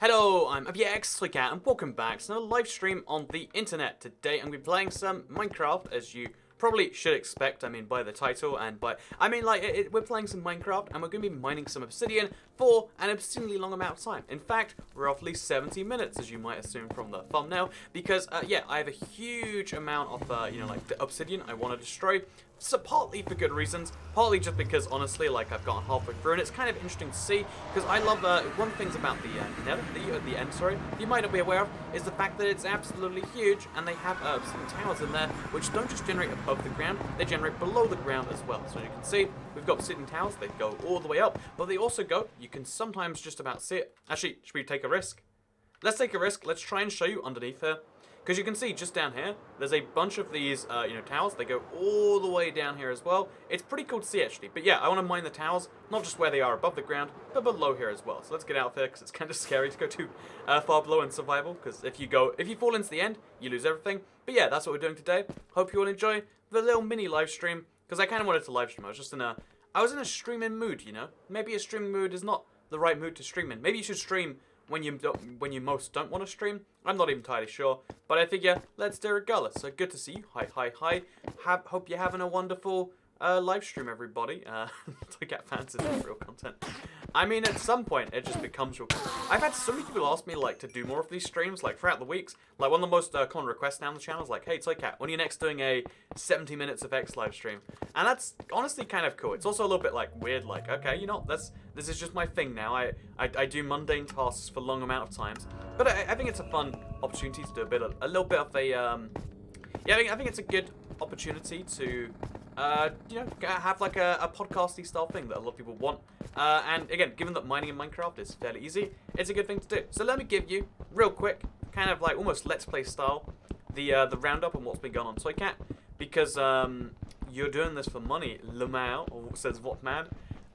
Hello, I'm Obsidian and welcome back to another live stream on the internet. Today I'm going to be playing some Minecraft, as you probably should expect, by the title and we're playing some Minecraft and we're going to be mining some obsidian for an obscenely long amount of time. In fact, roughly 70 minutes, as you might assume from the thumbnail, because, I have a huge amount of, the obsidian I want to destroy. So partly for good reasons, partly just because honestly, I've gotten halfway through, and it's kind of interesting to see because I love one of the things about the Nether, the end, sorry, you might not be aware of, is the fact that it's absolutely huge, and they have some towers in there which don't just generate above the ground, they generate below the ground as well. So as you can see, we've got obsidian towers, they go all the way up, but they also go, you can sometimes just about see it. Actually, should we take a risk? Let's take a risk. Let's try and show you underneath here. Because you can see just down here, there's a bunch of these, towers. They go all the way down here as well. It's pretty cool to see, actually. But yeah, I want to mine the towers, not just where they are above the ground, but below here as well. So let's get out there, because it's kind of scary to go too far below in survival. Because if you fall into the end, you lose everything. But yeah, that's what we're doing today. Hope you all enjoy the little mini live stream. Because I kind of wanted to live stream. I was in a streaming mood, you know. Maybe a streaming mood is not the right mood to stream in. Maybe you should stream when you most don't want to stream. I'm not even entirely sure, but I figure let's do it regardless. So good to see you. Hi. Hope you're having a wonderful live stream, everybody. To get fans is real content. I mean, at some point, it just becomes real content. I've had so many people ask me, to do more of these streams, throughout the weeks. One of the most common requests now on the channel is hey, Toycat, when are you next doing a 70 minutes of X live stream? And that's honestly kind of cool. It's also a little bit, weird, okay, you know, this is just my thing now. I do mundane tasks for long amount of times. But I think it's a fun opportunity to do a little bit of a, I think it's a good opportunity to, have a podcasty style thing that a lot of people want. And again, given that mining in Minecraft is fairly easy, it's a good thing to do. So let me give you, real quick, kind of almost Let's Play style, the roundup on what's been going on Toycat, because you're doing this for money, Lemao, or says what man.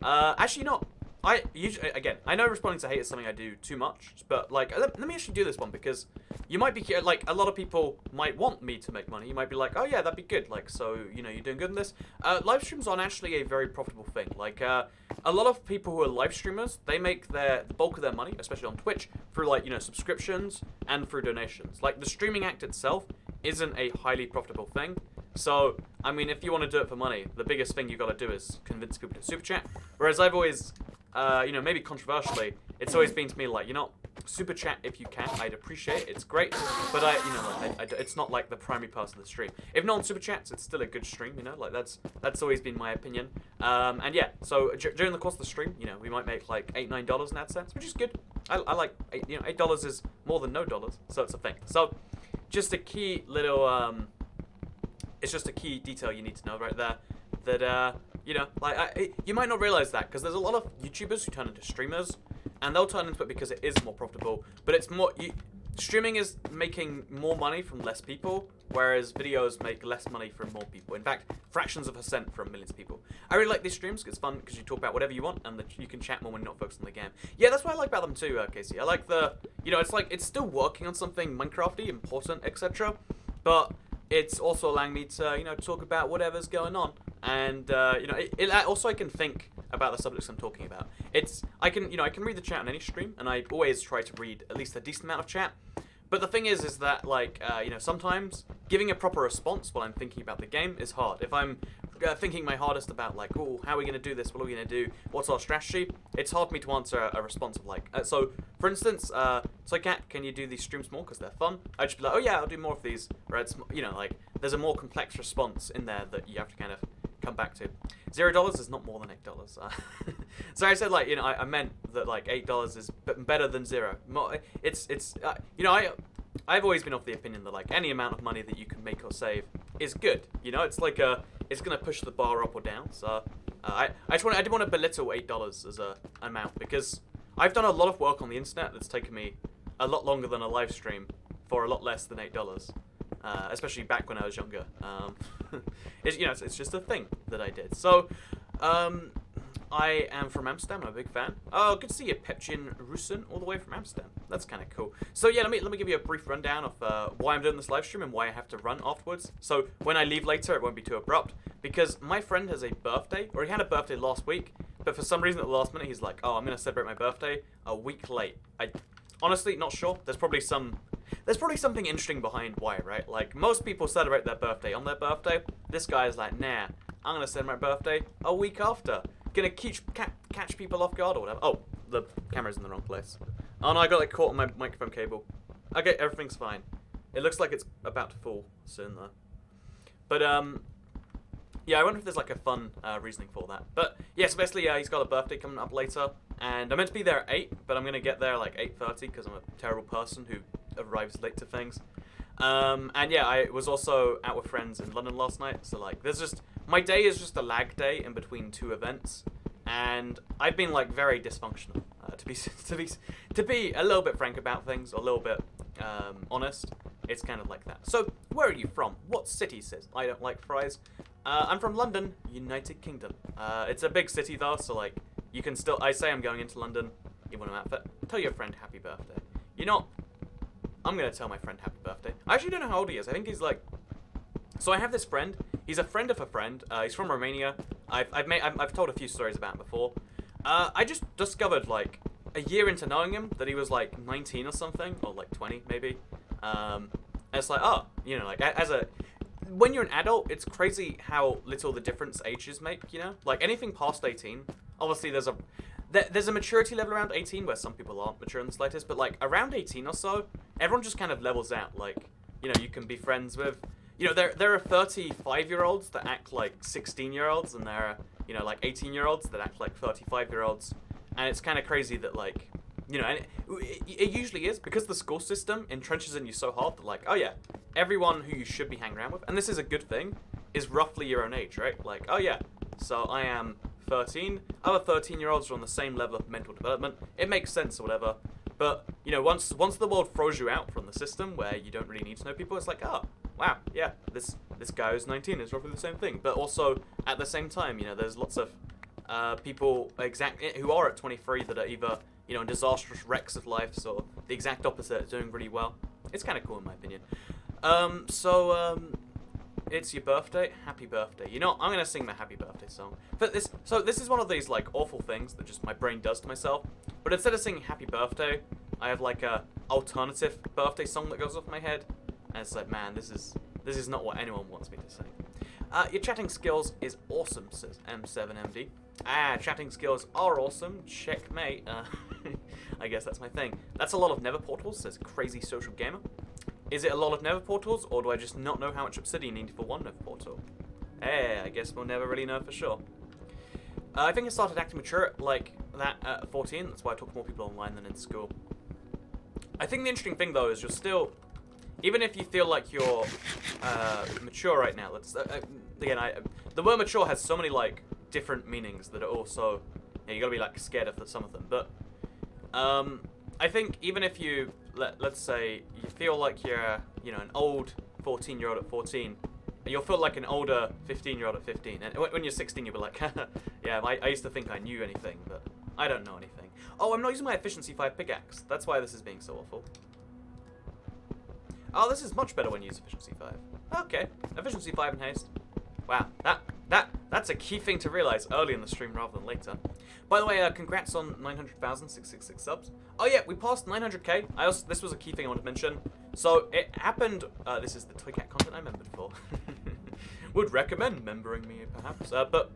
Actually not. I usually, again, I know responding to hate is something I do too much, but let me actually do this one because you might be a lot of people might want me to make money. You might be like, oh yeah, that'd be good. So you're doing good in this. Live streams aren't actually a very profitable thing. A lot of people who are live streamers, they make the bulk of their money, especially on Twitch, through subscriptions and through donations. The streaming act itself isn't a highly profitable thing. So, I mean, if you want to do it for money, the biggest thing you got to do is convince people to super chat. Whereas I've always, maybe controversially, it's always been to me super chat if you can. I'd appreciate it. It's great, but it's not the primary part of the stream. If no one super chats, it's still a good stream. That's always been my opinion. And yeah, so during the course of the stream, we might make $8, $9 in AdSense, which is good. I like $8 is more than no dollars, so it's a thing. So, just a key little it's just a key detail you need to know right there. That you might not realize that because there's a lot of YouTubers who turn into streamers, and they'll turn into it because it is more profitable. But it's more streaming is making more money from less people, whereas videos make less money from more people. In fact, fractions of a percent from millions of people. I really like these streams because it's fun because you talk about whatever you want and you can chat more when you're not focused on the game. Yeah, that's what I like about them too, Casey. I like it's still working on something Minecrafty, important, etc. But it's also allowing me to, talk about whatever's going on. And, also I can think about the subjects I'm talking about. I can read the chat on any stream, and I always try to read at least a decent amount of chat. But the thing is that, sometimes giving a proper response while I'm thinking about the game is hard. If I'm thinking my hardest about, oh, how are we going to do this? What are we going to do? What's our strategy? It's hard for me to answer a response of, so, for instance, so Kat, can you do these streams more because they're fun? I'd just be like, oh yeah, I'll do more of these. Where it's, there's a more complex response in there that you have to kind of come back to. $0 is not more than $8. So I said, I meant that, $8 is better than zero. I've always been of the opinion that, any amount of money that you can make or save is good. It's it's going to push the bar up or down. So I didn't want to belittle $8 as a amount because I've done a lot of work on the internet that's taken me a lot longer than a live stream for a lot less than $8. Especially back when I was younger. It's just a thing that I did. So, I am from Amsterdam. I'm a big fan. Oh, good to see you, Pepchin Rusin, all the way from Amsterdam. That's kind of cool. So yeah, let me give you a brief rundown of why I'm doing this live stream and why I have to run afterwards. So when I leave later, it won't be too abrupt because my friend has a birthday, or he had a birthday last week, but for some reason at the last minute he's like, oh, I'm gonna celebrate my birthday a week late. Honestly, not sure. There's probably something interesting behind why, right? Like, most people celebrate their birthday on their birthday. This guy is like, nah, I'm gonna celebrate my birthday a week after. Gonna catch people off guard or whatever. Oh, the camera's in the wrong place. Oh no, I got like caught on my microphone cable. Okay, everything's fine. It looks like it's about to fall soon though. But yeah, I wonder if there's like a fun reasoning for that. But yeah, so basically, he's got a birthday coming up later, and I'm meant to be there at 8, but I'm gonna get there like 8:30 because I'm a terrible person who arrives late to things. And yeah, I was also out with friends in London last night, so like, my day is just a lag day in between two events, and I've been like very dysfunctional. To be a little bit frank about things, or a little bit honest, it's kind of like that. So, where are you from? What city says I don't like fries? I'm from London, United Kingdom. It's a big city though, so like, you can still, I say I'm going into London, you want an outfit, tell your friend happy birthday. You know, I'm gonna tell my friend happy birthday. I actually don't know how old he is. I think he's like, so I have this friend, he's a friend of a friend, he's from Romania. I've told a few stories about him before. I just discovered like, a year into knowing him, that he was like 19 or something, or like 20 maybe. And it's like, oh, you know, like, when you're an adult, it's crazy how little the difference ages make, you know? Like, anything past 18, obviously there's a maturity level around 18 where some people aren't mature in the slightest, but like, around 18 or so, everyone just kind of levels out. Like, you know, you can be friends with, you know, there are 35-year-olds that act like 16-year-olds, and there are, you know, like 18-year-olds that act like 35-year-olds, and it's kind of crazy that, like, you know, and it usually is, because the school system entrenches in you so hard that, like, oh yeah, everyone who you should be hanging around with, and this is a good thing, is roughly your own age, right? Like, oh yeah, so I am 13, other 13-year-olds are on the same level of mental development, it makes sense or whatever, but, you know, once the world throws you out from the system where you don't really need to know people, it's like, oh, wow, yeah, this guy who's 19 is roughly the same thing, but also, at the same time, you know, there's lots of people who are at 23 that are either, you know, disastrous wrecks of life, so the exact opposite, doing really well. It's kind of cool in my opinion. It's your birthday. Happy birthday. You know, I'm gonna sing my happy birthday song. But this is one of these like awful things that just my brain does to myself. But instead of singing happy birthday, I have like a alternative birthday song that goes off my head, and it's like, man, this is not what anyone wants me to sing. Your chatting skills is awesome, says M7MD. Chatting skills are awesome. Checkmate. I guess that's my thing. That's a lot of nether portals, says Crazy Social Gamer. Is it a lot of nether portals, or do I just not know how much obsidian you need for one nether portal? I guess we'll never really know for sure. I think I started acting mature like that at 14. That's why I talk to more people online than in school. I think the interesting thing, though, is you're still... Even if you feel like you're mature right now, again, the word mature has so many like different meanings that are also, you gotta be like scared of some of them. But I think even if you let's say you feel like you're, you know, an old 14-year-old at 14, you'll feel like an older 15-year-old at 15. And when you're 16, you'll be like, yeah, I used to think I knew anything, but I don't know anything. Oh, I'm not using my efficiency 5 pickaxe. That's why this is being so awful. Oh, this is much better when you use efficiency 5. Okay, efficiency 5 and haste. Wow, that's a key thing to realize early in the stream rather than later. By the way, congrats on 900,666 subs. Oh yeah, we passed 900k. This was a key thing I wanted to mention. So it happened. This is the Toycat content I membered for. Would recommend membering me perhaps. But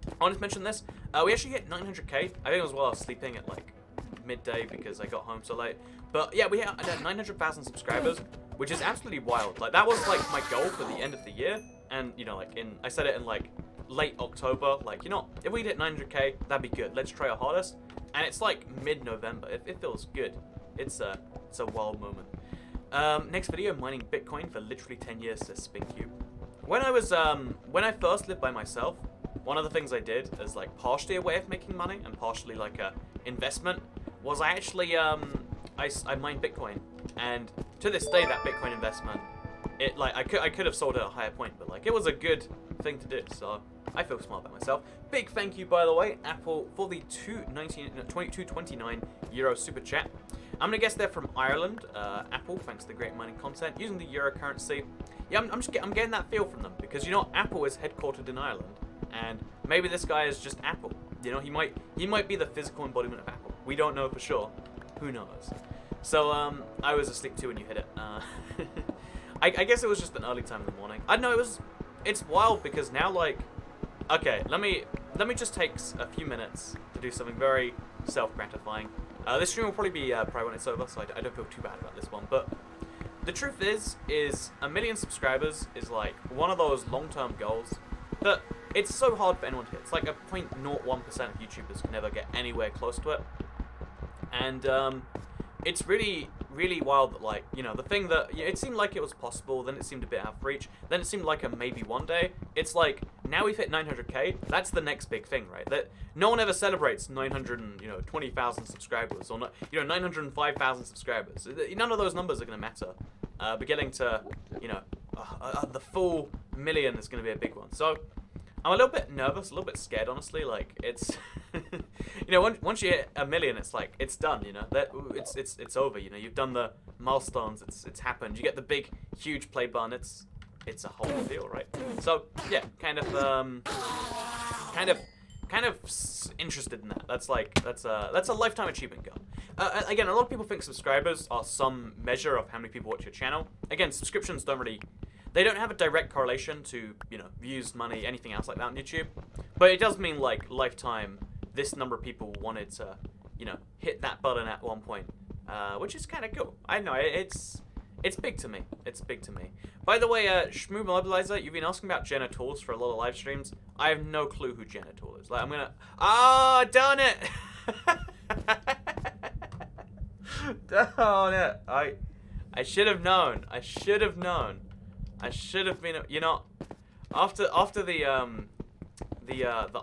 I wanted to mention this. We actually hit 900k. I think it was while I was sleeping at like midday because I got home so late. But yeah, we had 900,000 subscribers, which is absolutely wild. Like, that was like my goal for the end of the year. And, you know, like, I said it in like late October, like, you know, if we hit 900k, that'd be good. Let's try our hardest. And it's like mid-November. It feels good. It's a wild moment. Next video, mining Bitcoin for literally 10 years, says SpinCube. When I first lived by myself, one of the things I did as like partially a way of making money and partially like a investment was I actually I mined Bitcoin, and to this day that Bitcoin investment, it like I could have sold it at a higher point, but like it was a good thing to do, so I feel smart about myself. Big thank you, by the way, Apple, for the 229 euro super chat. I'm gonna guess they're from Ireland. Apple, thanks to the great mining content using the euro currency. Yeah, I'm getting that feel from them because, you know, Apple is headquartered in Ireland, and maybe this guy is just Apple. You know, he might be the physical embodiment of Apple. We don't know for sure. Who knows? So, I was asleep too when you hit it. I guess it was just an early time in the morning. I don't know, it's wild because now, like, okay, let me just take a few minutes to do something very self-gratifying. This stream will probably be probably when it's over, so I don't feel too bad about this one, but the truth is 1 million subscribers is like one of those long-term goals that it's so hard for anyone to hit. It's like a 0.01% of YouTubers can never get anywhere close to it. And it's really, really wild that, like, you know, the thing that it seemed like it was possible, then it seemed a bit out of reach, then it seemed like a maybe one day. It's like, now we've hit 900k, that's the next big thing, right? That no one ever celebrates 920,000 subscribers, or, 905,000 subscribers. None of those numbers are going to matter. But getting to, you know, the full million is going to be a big one. So, I'm a little bit nervous, a little bit scared, honestly. Like, it's, you know, once you hit 1 million, it's like, it's done, you know. It's over, you know. You've done the milestones, it's happened. You get the big, huge play button, it's a whole deal, right? So, yeah, kind of interested in that. That's a lifetime achievement goal. Again, a lot of people think subscribers are some measure of how many people watch your channel. Again, subscriptions they don't have a direct correlation to, you know, views, money, anything else like that on YouTube. But it does mean, like, lifetime, this number of people wanted to, you know, hit that button at one point, which is kind of cool. I know, it's big to me. It's big to me. By the way, Shmoo Mobilizer, you've been asking about Jenna Tools for a lot of live streams. I have no clue who Jenna Tool is. Like, I'm gonna... Ah, darn it! Darn it! I should have known. I should have known. I should have been, you know, after the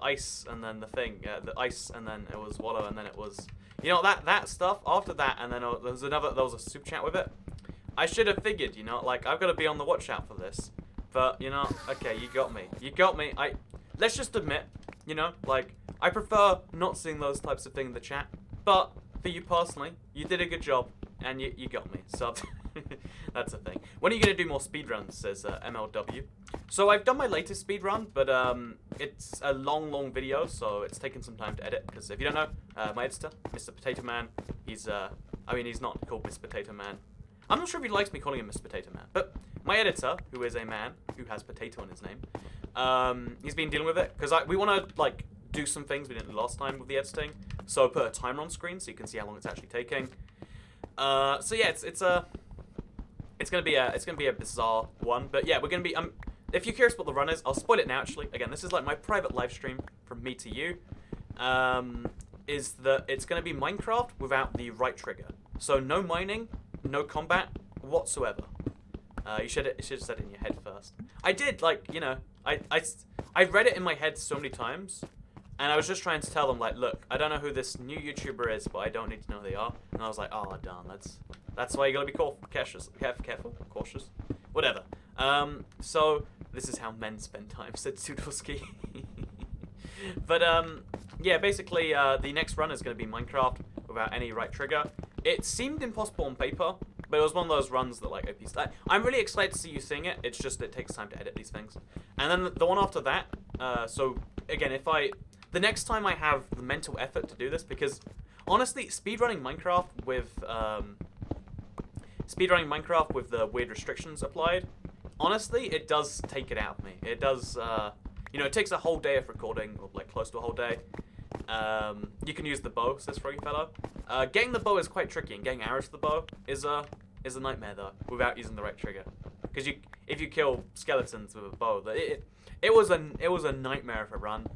ice and then the ice and then it was Wallow and then it was, you know, that stuff. After that and then there was a super chat with it. I should have figured, you know, like I've got to be on the watch out for this. But you know, okay, you got me. You got me. Let's just admit, you know, like I prefer not seeing those types of things in the chat. But for you personally, you did a good job and you got me. So. That's the thing. When are you going to do more speedruns, says MLW. So I've done my latest speedrun, but it's a long video, so it's taken some time to edit. Because if you don't know, my editor, Mr. Potato Man, he's not called Mr. Potato Man. I'm not sure if he likes me calling him Mr. Potato Man, but my editor, who is a man who has potato in his name, he's been dealing with it. Because we want to, like, do some things we didn't last time with the editing. So I put a timer on screen so you can see how long it's actually taking. So yeah, it's gonna be a bizarre one, but yeah, we're gonna be if you're curious what the run is, I'll spoil it now. Actually, again, this is like my private live stream from me to you. Is that it's gonna be Minecraft without the right trigger, so no mining, no combat whatsoever. You should have said it in your head first. I did, like, you know, I read it in my head so many times, and I was just trying to tell them, like, look, I don't know who this new YouTuber is, but I don't need to know who they are. And I was like, oh darn, that's why you gotta be careful, cautious, whatever. So this is how men spend time, said Sudowski. But yeah, basically the next run is gonna be Minecraft without any right trigger. It seemed impossible on paper, but it was one of those runs that, like, I'm really excited to see you sing it. It's just it takes time to edit these things. And then the one after that, so again, the next time I have the mental effort to do this, because honestly, speedrunning Minecraft with the weird restrictions applied, honestly, it does take it out of me. It does, you know, it takes a whole day of recording, or like close to a whole day. You can use the bow, says Froggy Fellow. Getting the bow is quite tricky, and getting arrows to the bow is a nightmare though, without using the right trigger. Because if you kill skeletons with a bow, it was a nightmare of a run.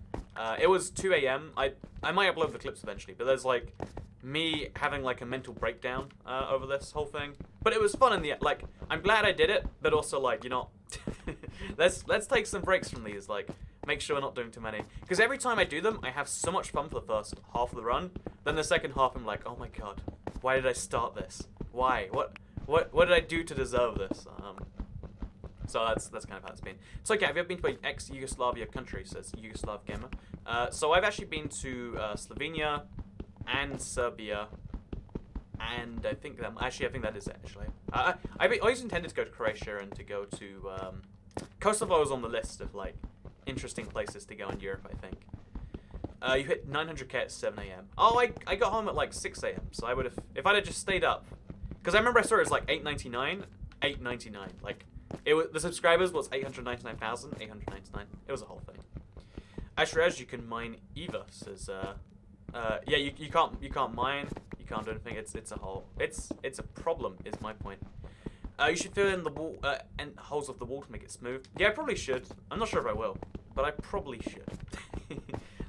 It was 2 a.m. I might upload the clips eventually, but there's like me having like a mental breakdown over this whole thing. But it was fun in the end. Like, I'm glad I did it, but also, like, you know, let's take some breaks from these. Like, make sure we're not doing too many. Because every time I do them, I have so much fun for the first half of the run. Then the second half, I'm like, oh my god, why did I start this? Why? What did I do to deserve this? So that's kind of how it's been. So okay, have you ever been to an ex-Yugoslavia country, says Yugoslav Gamer. So I've actually been to Slovenia and Serbia, and I think that is it, actually. I always intended to go to Croatia and to go to Kosovo is on the list of, like, interesting places to go in Europe, I think. You hit 900k at 7 a.m. Oh, I got home at like 6 a.m. So I would have, if I'd have just stayed up, because I remember I saw it was like 899. Like, it was, the subscribers was 899,899. It was a whole thing. Ashraj, you can mine Eva, says, yeah, you can't mine, you can't do anything. It's a hole. It's a problem, is my point. You should fill in the wall and holes of the wall to make it smooth. Yeah, I probably should. I'm not sure if I will, but I probably should.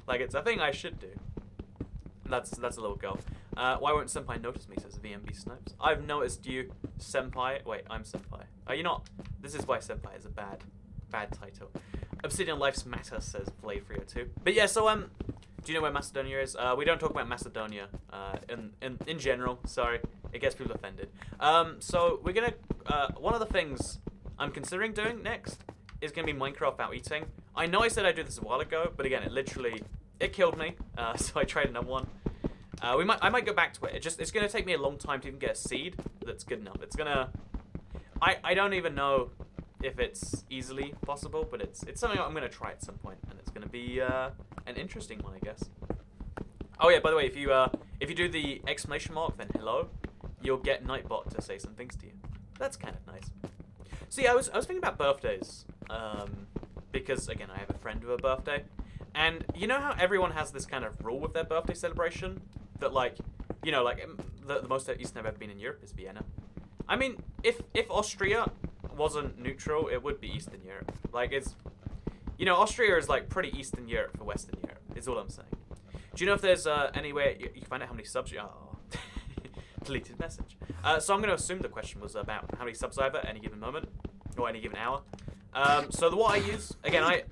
Like, it's a thing I should do. That's a little goal. Why won't Senpai notice me, says VMB Snipes. I've noticed you, Senpai. Wait, I'm Senpai. You're not. This is why Senpai is a bad title. Obsidian Life's Matter, says Blade 302. But yeah, so do you know where Macedonia is? We don't talk about Macedonia in general. Sorry, it gets people offended. So we're gonna one of the things I'm considering doing next is gonna be Minecraft without eating. I know I said I'd do this a while ago, but again, it killed me. So I tried another one. I might go back to it. It's gonna take me a long time to even get a seed that's good enough. It's gonna. I don't even know if it's easily possible, but it's something I'm gonna try at some point, and it's gonna be an interesting one, I guess. Oh yeah, by the way, if you do the exclamation mark, then hello, you'll get Nightbot to say some things to you. That's kind of nice. So yeah, I was thinking about birthdays, because again, I have a friend with a birthday, and you know how everyone has this kind of rule with their birthday celebration that, like, you know, like the most eastern I've ever been in Europe is Vienna. I mean, if Austria wasn't neutral, it would be Eastern Europe. Like, it's, you know, Austria is like pretty Eastern Europe for Western Europe, is all I'm saying. Do you know if there's any way you can find out how many subs you... Oh, deleted message. So I'm going to assume the question was about how many subs I have at any given moment, or any given hour. So what I use, again, I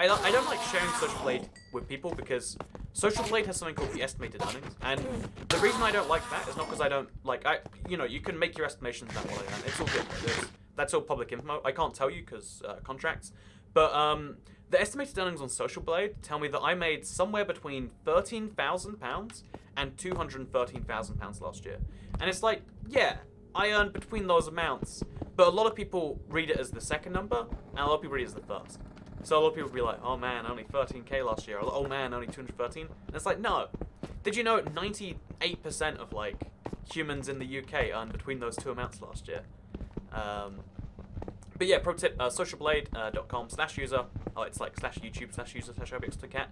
don't like sharing Social Blade with people, because Social Blade has something called the estimated earnings, and the reason I don't like that is not because I don't, like, you know, you can make your estimations about what I earn. It's all good. That's all public info. I can't tell you because contracts. But the estimated earnings on Social Blade tell me that I made somewhere between £13,000 and £213,000 last year. And it's like, yeah, I earned between those amounts, but a lot of people read it as the second number, and a lot of people read it as the first. So a lot of people will be like, oh man, only 13k last year, or oh man, only 213. And it's like, no. Did you know 98% of, like, humans in the UK earned between those two amounts last year? But yeah, pro tip, socialblade.com/user, it's like /YouTube/user/obxtoycat.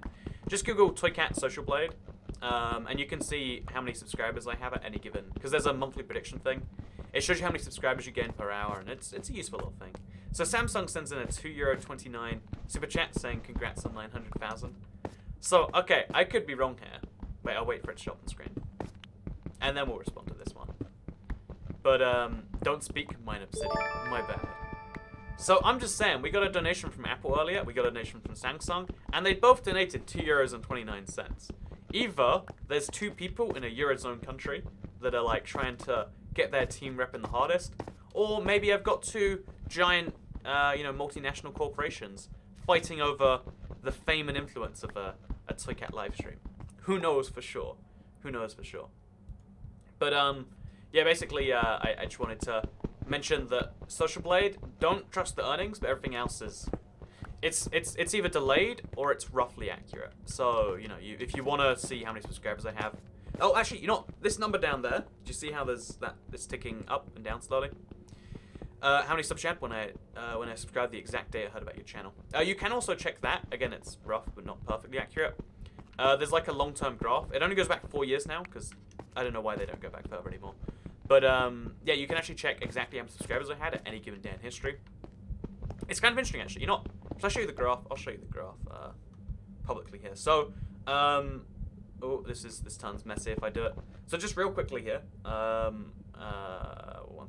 Just Google Toycat Social Blade, and you can see how many subscribers I have at any given, because there's a monthly prediction thing. It shows you how many subscribers you gain per hour, and it's a useful little thing. So Samsung sends in a €2.29 super chat saying congrats on 900,000. So, okay, I could be wrong here. Wait, I'll wait for it to show up on the screen. And then we'll respond to this one. But, don't speak mine Obsidian. My bad. So, I'm just saying, we got a donation from Apple earlier, we got a donation from Samsung, and they both donated €2.29. Either there's two people in a Eurozone country that are, like, trying to get their team repping the hardest, or maybe I've got two giant, you know, multinational corporations fighting over the fame and influence of a Toycat live stream. Who knows for sure? Who knows for sure? But yeah, basically, I just wanted to mention that Social Blade, don't trust the earnings, but everything else is, it's either delayed or it's roughly accurate. So, you know, if you want to see how many subscribers I have. Oh, actually, you know, this number down there, do you see how it's ticking up and down slowly? How many subs you had when I subscribed the exact day I heard about your channel. You can also check that. Again, it's rough, but not perfectly accurate. There's like a long-term graph. It only goes back 4 years now, because I don't know why they don't go back further anymore. But, yeah, you can actually check exactly how many subscribers I had at any given day in history. It's kind of interesting, actually. You know, should I show you the graph? I'll show you the graph publicly here. So, oh, this turn's messy if I do it. So just real quickly here. 1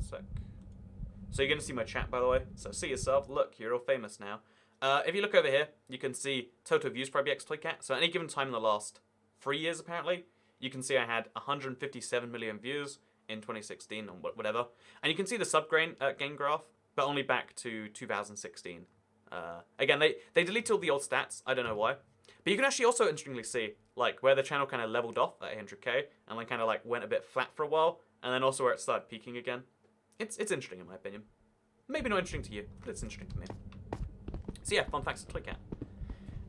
sec. So you're going to see my chat, by the way. So see yourself. Look, you're all famous now. If you look over here, you can see total views per IBX So at any given time in the last 3 years, apparently, you can see I had 157 million views in 2016 or whatever. And you can see the sub-gain graph, but only back to 2016. Again, they deleted all the old stats. I don't know why. But you can actually also interestingly see, like, where the channel kind of leveled off at 800k, and then kind of, like, went a bit flat for a while, and then also where it started peaking again. It's interesting in my opinion. Maybe not interesting to you, but it's interesting to me. So yeah, fun facts of Toycat.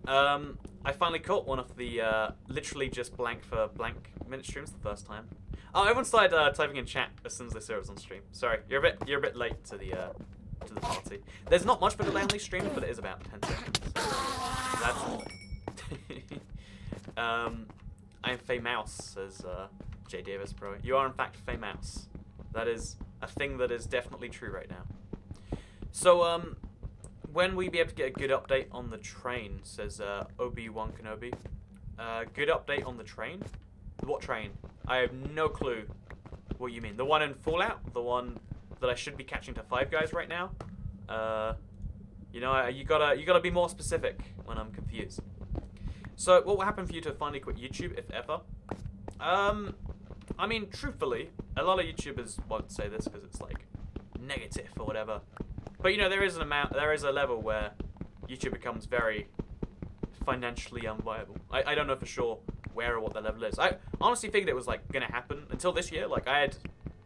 I finally caught one of the literally just blank for blank minute streams the first time. Oh, everyone started typing in chat as soon as they saw it was on stream. Sorry, you're a bit late to the party. There's not much of a delay on these streams, but it is about 10 seconds. That's I am Faye Mouse, says J Davis, bro. You are in fact Faye Mouse. That is a thing that is definitely true right now. So when we be able to get a good update on the train, says Obi-Wan Kenobi. Good update on the train? What train? I have no clue what you mean. The one in Fallout? The one that I should be catching to Five Guys right now? You know, you gotta be more specific when I'm confused. So, what will happen for you to finally quit YouTube, if ever? I mean, truthfully, a lot of YouTubers won't say this because it's like negative or whatever. But you know, there is a level where YouTube becomes very financially unviable. I don't know for sure where or what that level is. I honestly figured it was like gonna happen until this year. Like I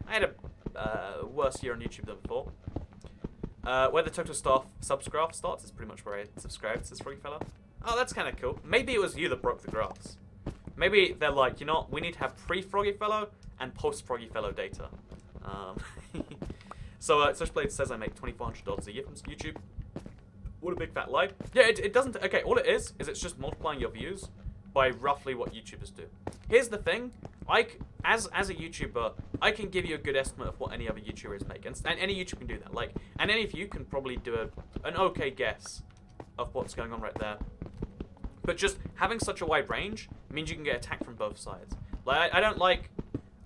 had a worse year on YouTube than before. Where the total staff subs graph starts is pretty much where I subscribed to this Froggy fella. Oh, that's kind of cool. Maybe it was you that broke the graphs. Maybe they're like, you know what, we need to have pre-Froggy Fellow and post-Froggy Fellow data. So, Switchblade says I make $2,400 a year from YouTube. What a big fat lie. Yeah, it doesn't... Okay, all it is it's just multiplying your views by roughly what YouTubers do. Here's the thing. As a YouTuber, I can give you a good estimate of what any other YouTubers make. And any YouTuber can do that. Like, and any of you can probably do an okay guess of what's going on right there. But just having such a wide range means you can get attacked from both sides. Like, I don't like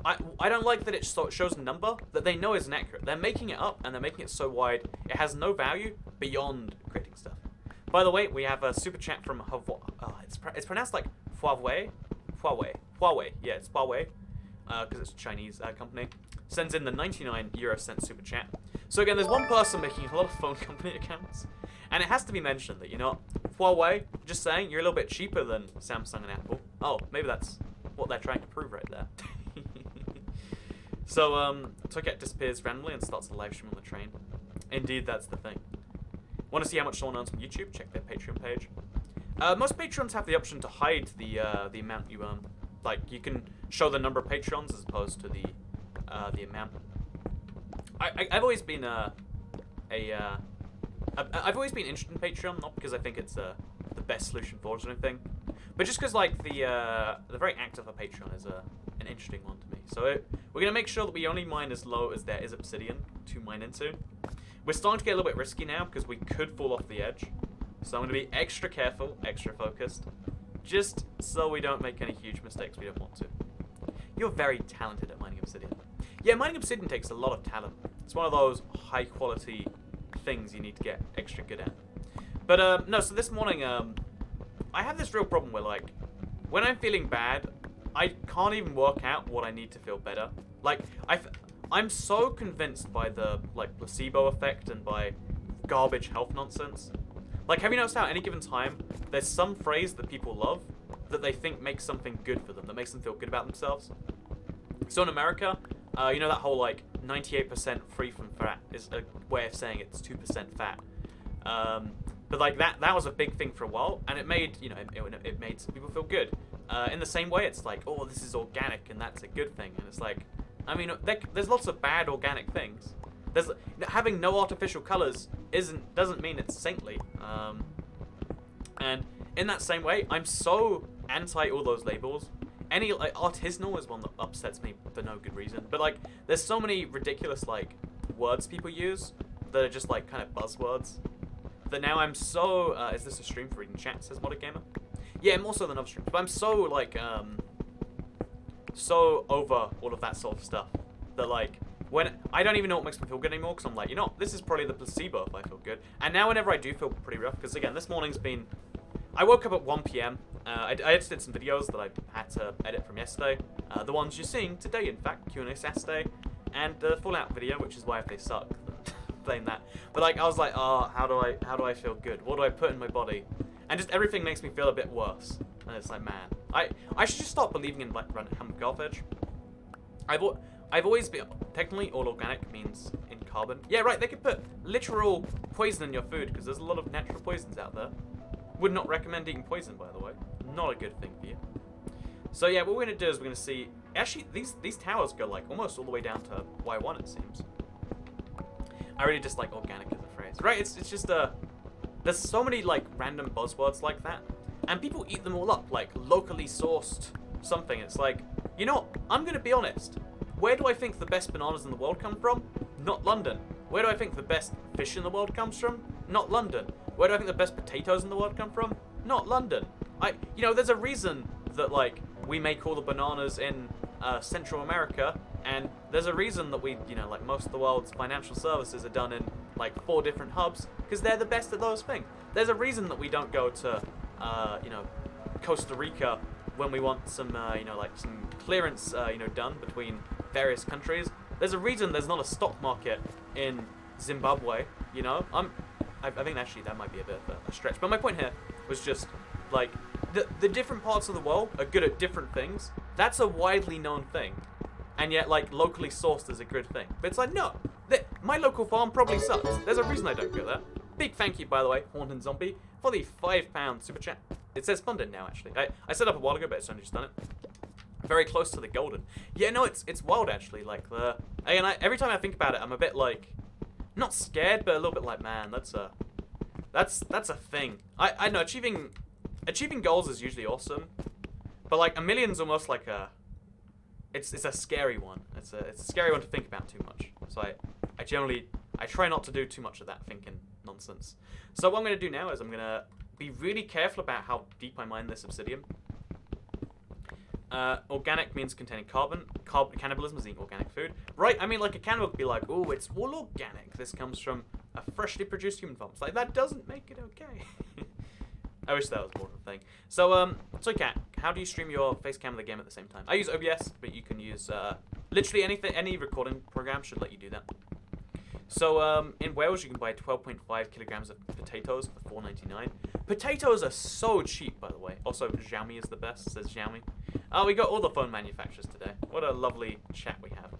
that it shows a number that they know isn't accurate. They're making it up, and they're making it so wide, it has no value beyond creating stuff. By the way, we have a super chat from it's pronounced like Huawei. Yeah, it's Huawei, because it's a Chinese company. Sends in the 99€ super chat. So again, there's one person making a lot of phone company accounts. And it has to be mentioned that, you know, Huawei, just saying, you're a little bit cheaper than Samsung and Apple. Oh, maybe that's what they're trying to prove right there. So, Toket disappears randomly and starts a live stream on the train. Indeed, that's the thing. Want to see how much someone earns from YouTube? Check their Patreon page. Most Patreons have the option to hide the amount you earn. Like, you can show the number of Patreons as opposed to the amount. I've always been I've always been interested in Patreon, not because I think it's the best solution for it or anything, but just because like the very act of a Patreon is an interesting one to me. So we're gonna make sure that we only mine as low as there is Obsidian to mine into. We're starting to get a little bit risky now because we could fall off the edge. So I'm gonna be extra careful, extra focused, just so we don't make any huge mistakes we don't want to. You're very talented at mining Obsidian. Yeah, mining Obsidian takes a lot of talent. It's one of those high quality things you need to get extra good at. But no, so this morning I have this real problem where like when I'm feeling bad, I can't even work out what I need to feel better. Like I'm so convinced by the like placebo effect and by garbage health nonsense. Like, have you noticed how at any given time there's some phrase that people love that they think makes something good for them, that makes them feel good about themselves? So in America, you know that whole like 98% free from fat is a way of saying it's 2% fat. But like that was a big thing for a while, and it made, you know, it made some people feel good. In the same way, it's like, oh, this is organic, and that's a good thing. And it's like, I mean, there's lots of bad organic things. Having no artificial colors doesn't mean it's saintly. And in that same way, I'm so anti all those labels. Any like artisanal is one that upsets me for no good reason. But like, there's so many ridiculous like words people use that are just like kind of buzzwords. That now I'm so is this a stream for reading chat? Says Modern Gamer. Yeah, more so than other streams. But I'm so like so over all of that sort of stuff that like when I don't even know what makes me feel good anymore, because I'm like, you know, this is probably the placebo if I feel good. And now whenever I do feel pretty rough, because again, this morning's been, I woke up at 1 p.m. I edited some videos that I had to edit from yesterday. The ones you're seeing today, in fact, Q&A Saturday, and the Fallout video, which is why if they suck, blame that. But like, I was like, oh, how do I feel good? What do I put in my body? And just everything makes me feel a bit worse. And it's like, man, I should just stop believing in like Hammer Garbage. I've always been, technically all organic means in carbon. Yeah, right, they could put literal poison in your food because there's a lot of natural poisons out there. Would not recommend eating poison, by the way. Not a good thing for you. So yeah, what we're gonna do is we're gonna see. Actually, these towers go like almost all the way down to Y1, it seems. I really dislike organic as a phrase, right? It's just there's so many like random buzzwords like that, and people eat them all up like locally sourced something. It's like, you know, I'm gonna be honest. Where do I think the best bananas in the world come from? Not London. Where do I think the best fish in the world comes from? Not London. Where do I think the best potatoes in the world come from? Not London. You know, there's a reason that like we make all the bananas in Central America, and there's a reason that we, you know, like most of the world's financial services are done in like 4 different hubs, because they're the best at those things. There's a reason that we don't go to, you know, Costa Rica when we want some, you know, like some clearance, you know, done between various countries. There's a reason there's not a stock market in Zimbabwe, you know. I think actually that might be a bit of a stretch, but my point here was just like the different parts of the world are good at different things. That's a widely known thing, and yet like locally sourced is a good thing. But it's like, no, my local farm probably sucks. There's a reason I don't go there. Big thank you, by the way, Horned and Zombie, for the £5 super chat. It says funded now, actually. I set up a while ago, but it's only just done it. Very close to the golden. Yeah, no, it's wild actually. Like every time I think about it, I'm a bit like, not scared, but a little bit like, man, that's a thing. I know achieving goals is usually awesome, but like $1 million's almost like it's a scary one. It's a scary one to think about too much. So I try not to do too much of that thinking nonsense. So what I'm gonna do now is I'm gonna be really careful about how deep I mine this obsidian. Organic means containing carbon. Cannibalism is eating organic food. Right, I mean, like, a cannibal could be like, oh, it's all organic. This comes from a freshly produced human farm. It's like, that doesn't make it okay. I wish that was more of a thing. So, Cat, how do you stream your face cam of the game at the same time? I use OBS, but you can use, literally anything, any recording program should let you do that. So, in Wales, you can buy 12.5 kilograms of potatoes for $4.99. Potatoes are so cheap, by the way. Also, Xiaomi is the best, says Xiaomi. Oh, we got all the phone manufacturers today. What a lovely chat we have.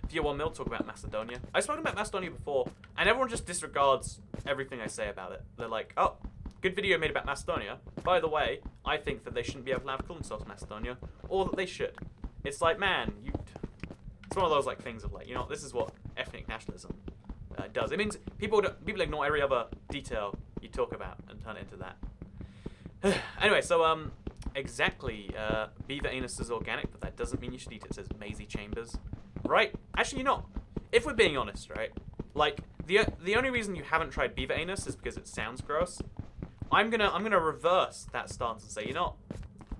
If you want me to talk about Macedonia. I've spoken about Macedonia before, and everyone just disregards everything I say about it. They're like, oh, good video made about Macedonia. By the way, I think that they shouldn't be able to call themselves Macedonia, or that they should. It's like, man, it's one of those like things of like, you know, this is what ethnic nationalism does. It means people ignore every other detail you talk about and turn it into that. Anyway, so exactly, beaver anus is organic, but that doesn't mean you should eat it. It says Maisie Chambers, right? Actually, you're not. If we're being honest, right? Like the only reason you haven't tried beaver anus is because it sounds gross. I'm gonna reverse that stance and say, you know,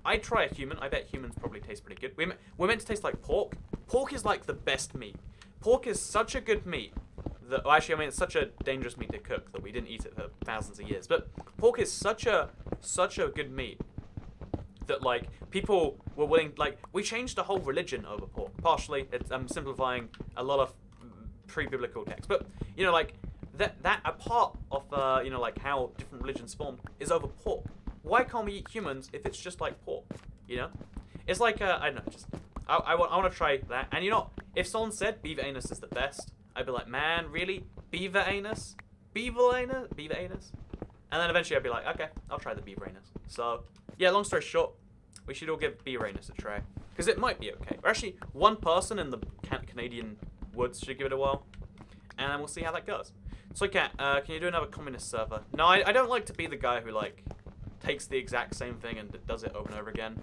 I'd try a human. I bet humans probably taste pretty good. We're meant to taste like pork. Pork is like the best meat. Pork is such a good meat that, well, actually, I mean, it's such a dangerous meat to cook that we didn't eat it for thousands of years. But pork is such a good meat that, like, people were willing, like, we changed the whole religion over pork. Partially, I'm simplifying a lot of pre-biblical texts. But, you know, like, that a part of, you know, like, how different religions formed is over pork. Why can't we eat humans if it's just like pork, you know? It's like, I don't know, just, I want to try that. And, you know, if someone said beaver anus is the best, I'd be like, man, really? Beaver anus? Beaver anus? Beaver anus? And then eventually I'd be like, okay, I'll try the beaver anus. So, yeah, long story short, we should all give beaver anus a try. Because it might be okay. Or actually, one person in the Canadian woods should give it a whirl. And then we'll see how that goes. So, Kat, can you do another communist server? No, I don't like to be the guy who, like, takes the exact same thing and does it over and over again.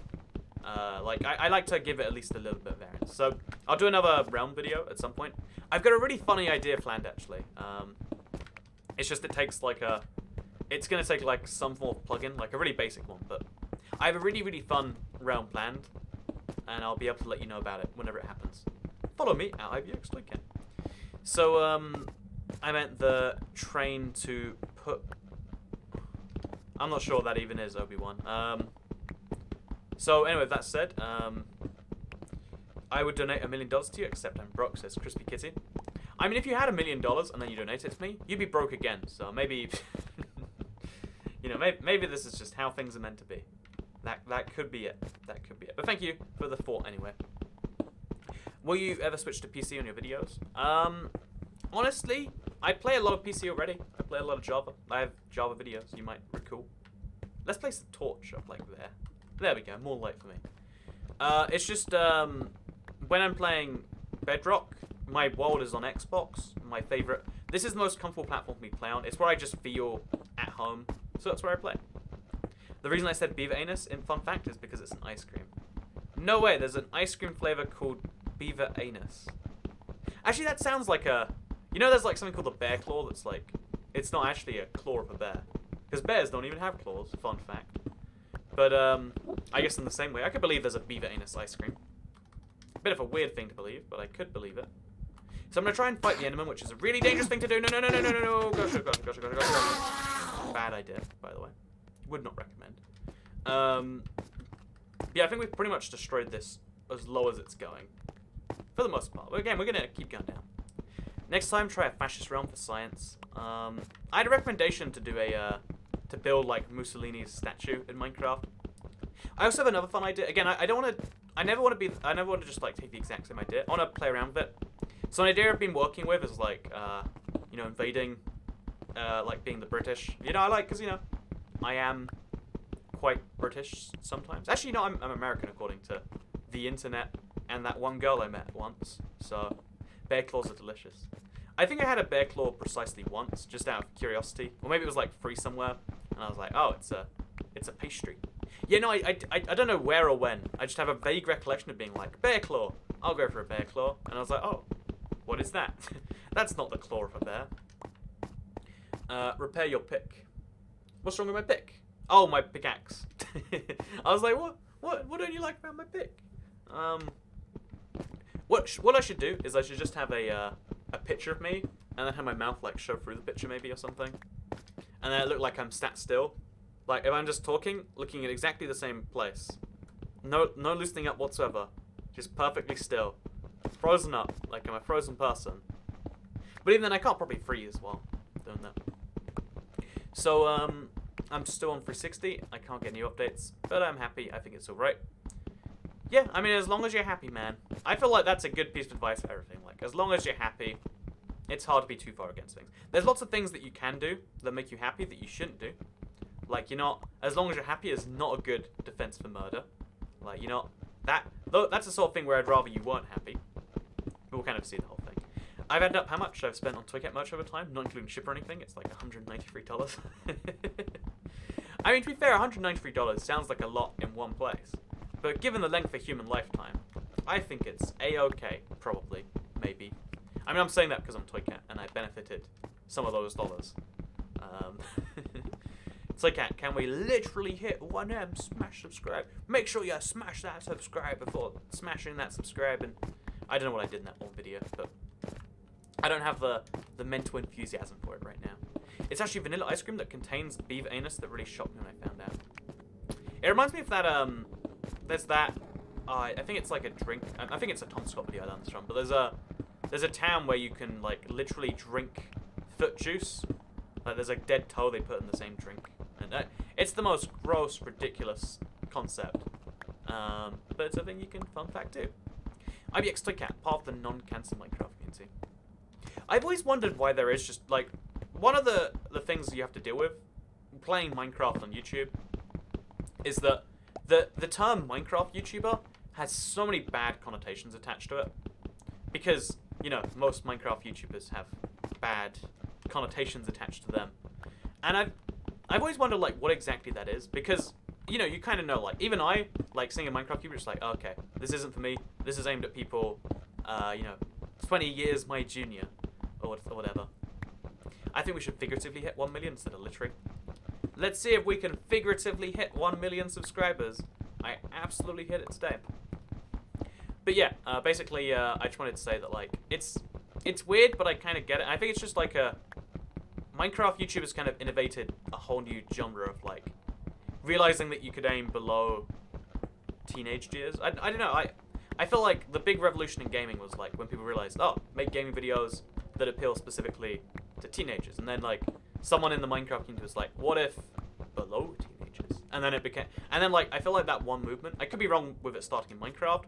Like, I like to give it at least a little bit of variance. So, I'll do another realm video at some point. I've got a really funny idea planned, actually. It's just it takes, like, it's going to take, like, some form of plugin, like a really basic one. But I have a really, really fun realm planned, and I'll be able to let you know about it whenever it happens. Follow me at IVX. So, I meant the train to put... I'm not sure what that even is, Obi-Wan. So anyway, that said, I would donate $1 million to you, except I'm broke, says Crispy Kitty. I mean, if you had $1 million and then you donate it to me, you'd be broke again. So maybe, you know, maybe this is just how things are meant to be. That could be it. That could be it. But thank you for the thought anyway. Will you ever switch to PC on your videos? honestly, I play a lot of PC already. I play a lot of Java. I have Java videos you might recall. Let's place the torch up like there. There we go, more light for me. It's just, when I'm playing Bedrock, my world is on Xbox, my favorite. This is the most comfortable platform for me to play on. It's where I just feel at home, so that's where I play. The reason I said Beaver Anus, in fun fact, is because it's an ice cream. No way, there's an ice cream flavor called Beaver Anus. Actually, that sounds like a... You know there's like something called a bear claw that's like... It's not actually a claw of a bear. Because bears don't even have claws, fun fact. But, I guess in the same way, I could believe there's a Beaver Anus ice cream. Bit of a weird thing to believe, but I could believe it. So I'm going to try and fight the Enderman, which is a really dangerous thing to do. No, no, no, no, no, no, no. Gosh, gosh, gosh, gosh, gosh, gosh. Bad idea, by the way. Would not recommend. Yeah, I think we've pretty much destroyed this as low as it's going. For the most part. But again, we're going to keep going down. Next time, try a fascist realm for science. I had a recommendation to do a, to build like Mussolini's statue in Minecraft. I also have another fun idea. Again, I never want to just like take the exact same idea. I want to play around with it. So an idea I've been working with is like, you know, invading, like being the British. You know, I like, because, you know, I am quite British sometimes. Actually, no, I'm American according to the internet and that one girl I met once. So, bear claws are delicious. I think I had a bear claw precisely once, just out of curiosity. Or maybe it was like free somewhere, and I was like, oh, it's a pastry. Yeah, no, I don't know where or when. I just have a vague recollection of being like, bear claw. I'll go for a bear claw. And I was like, oh, what is that? That's not the claw of a bear. Repair your pick. What's wrong with my pick? Oh, my pickaxe. I was like, what don't you like about my pick? What I should do is I should just have a picture of me, and then have my mouth like show through the picture maybe or something, and then it look like I'm sat still. Like if I'm just talking, looking at exactly the same place. No loosening up whatsoever. Just perfectly still. Frozen up, like I'm a frozen person. But even then I can't probably freeze while doing that. So, I'm still on 360. I can't get new updates, but I'm happy. I think it's alright. Yeah, I mean, as long as you're happy, man. I feel like that's a good piece of advice for everything. Like, as long as you're happy, it's hard to be too far against things. There's lots of things that you can do that make you happy that you shouldn't do. Like, you're not, as long as you're happy is not a good defense for murder. Like, you're not, that's the sort of thing where I'd rather you weren't happy. But we'll kind of see the whole thing. I've ended up how much I've spent on Toycat merch over time, not including ship or anything. It's like $193. I mean, to be fair, $193 sounds like a lot in one place. But given the length of a human lifetime, I think it's A-okay, probably, maybe. I mean, I'm saying that because I'm Toycat, and I benefited some of those dollars. Toycat, can we literally hit 1M, smash subscribe? Make sure you smash that subscribe before smashing that subscribe, and I don't know what I did in that one video, but I don't have the mental enthusiasm for it right now. It's actually vanilla ice cream that contains beaver anus that really shocked me when I found out. It reminds me of that, there's that, I think it's like a drink, I think it's a Tom Scott video I learned this from, but there's a town where you can, like, literally drink foot juice. Like, there's a dead toe they put in the same drink. And it's the most gross, ridiculous concept. But it's a thing you can, fun fact, do. IBX Toycat, part of the non-cancer Minecraft community. I've always wondered why there is just, like, one of the things you have to deal with playing Minecraft on YouTube is that the term Minecraft YouTuber has so many bad connotations attached to it. Because, you know, most Minecraft YouTubers have bad connotations attached to them. And I've always wondered, like, what exactly that is. Because, you know, you kind of know, like, even I, like, seeing a Minecraft YouTuber, it's like, oh, okay, this isn't for me. This is aimed at people, you know, 20 years my junior, or whatever. I think we should figuratively hit 1 million instead of literally. Let's see if we can figuratively hit 1 million subscribers. I absolutely hit it today. But yeah, basically, I just wanted to say that, like, it's weird, but I kind of get it. I think it's just like Minecraft YouTubers kind of innovated a whole new genre of, like, realizing that you could aim below teenage years. I don't know. I feel like the big revolution in gaming was, like, when people realized, oh, make gaming videos that appeal specifically to teenagers. And then, like, someone in the Minecraft community was like, what if below teenagers? And then it became, and then, like, I feel like that one movement, I could be wrong with it starting in Minecraft,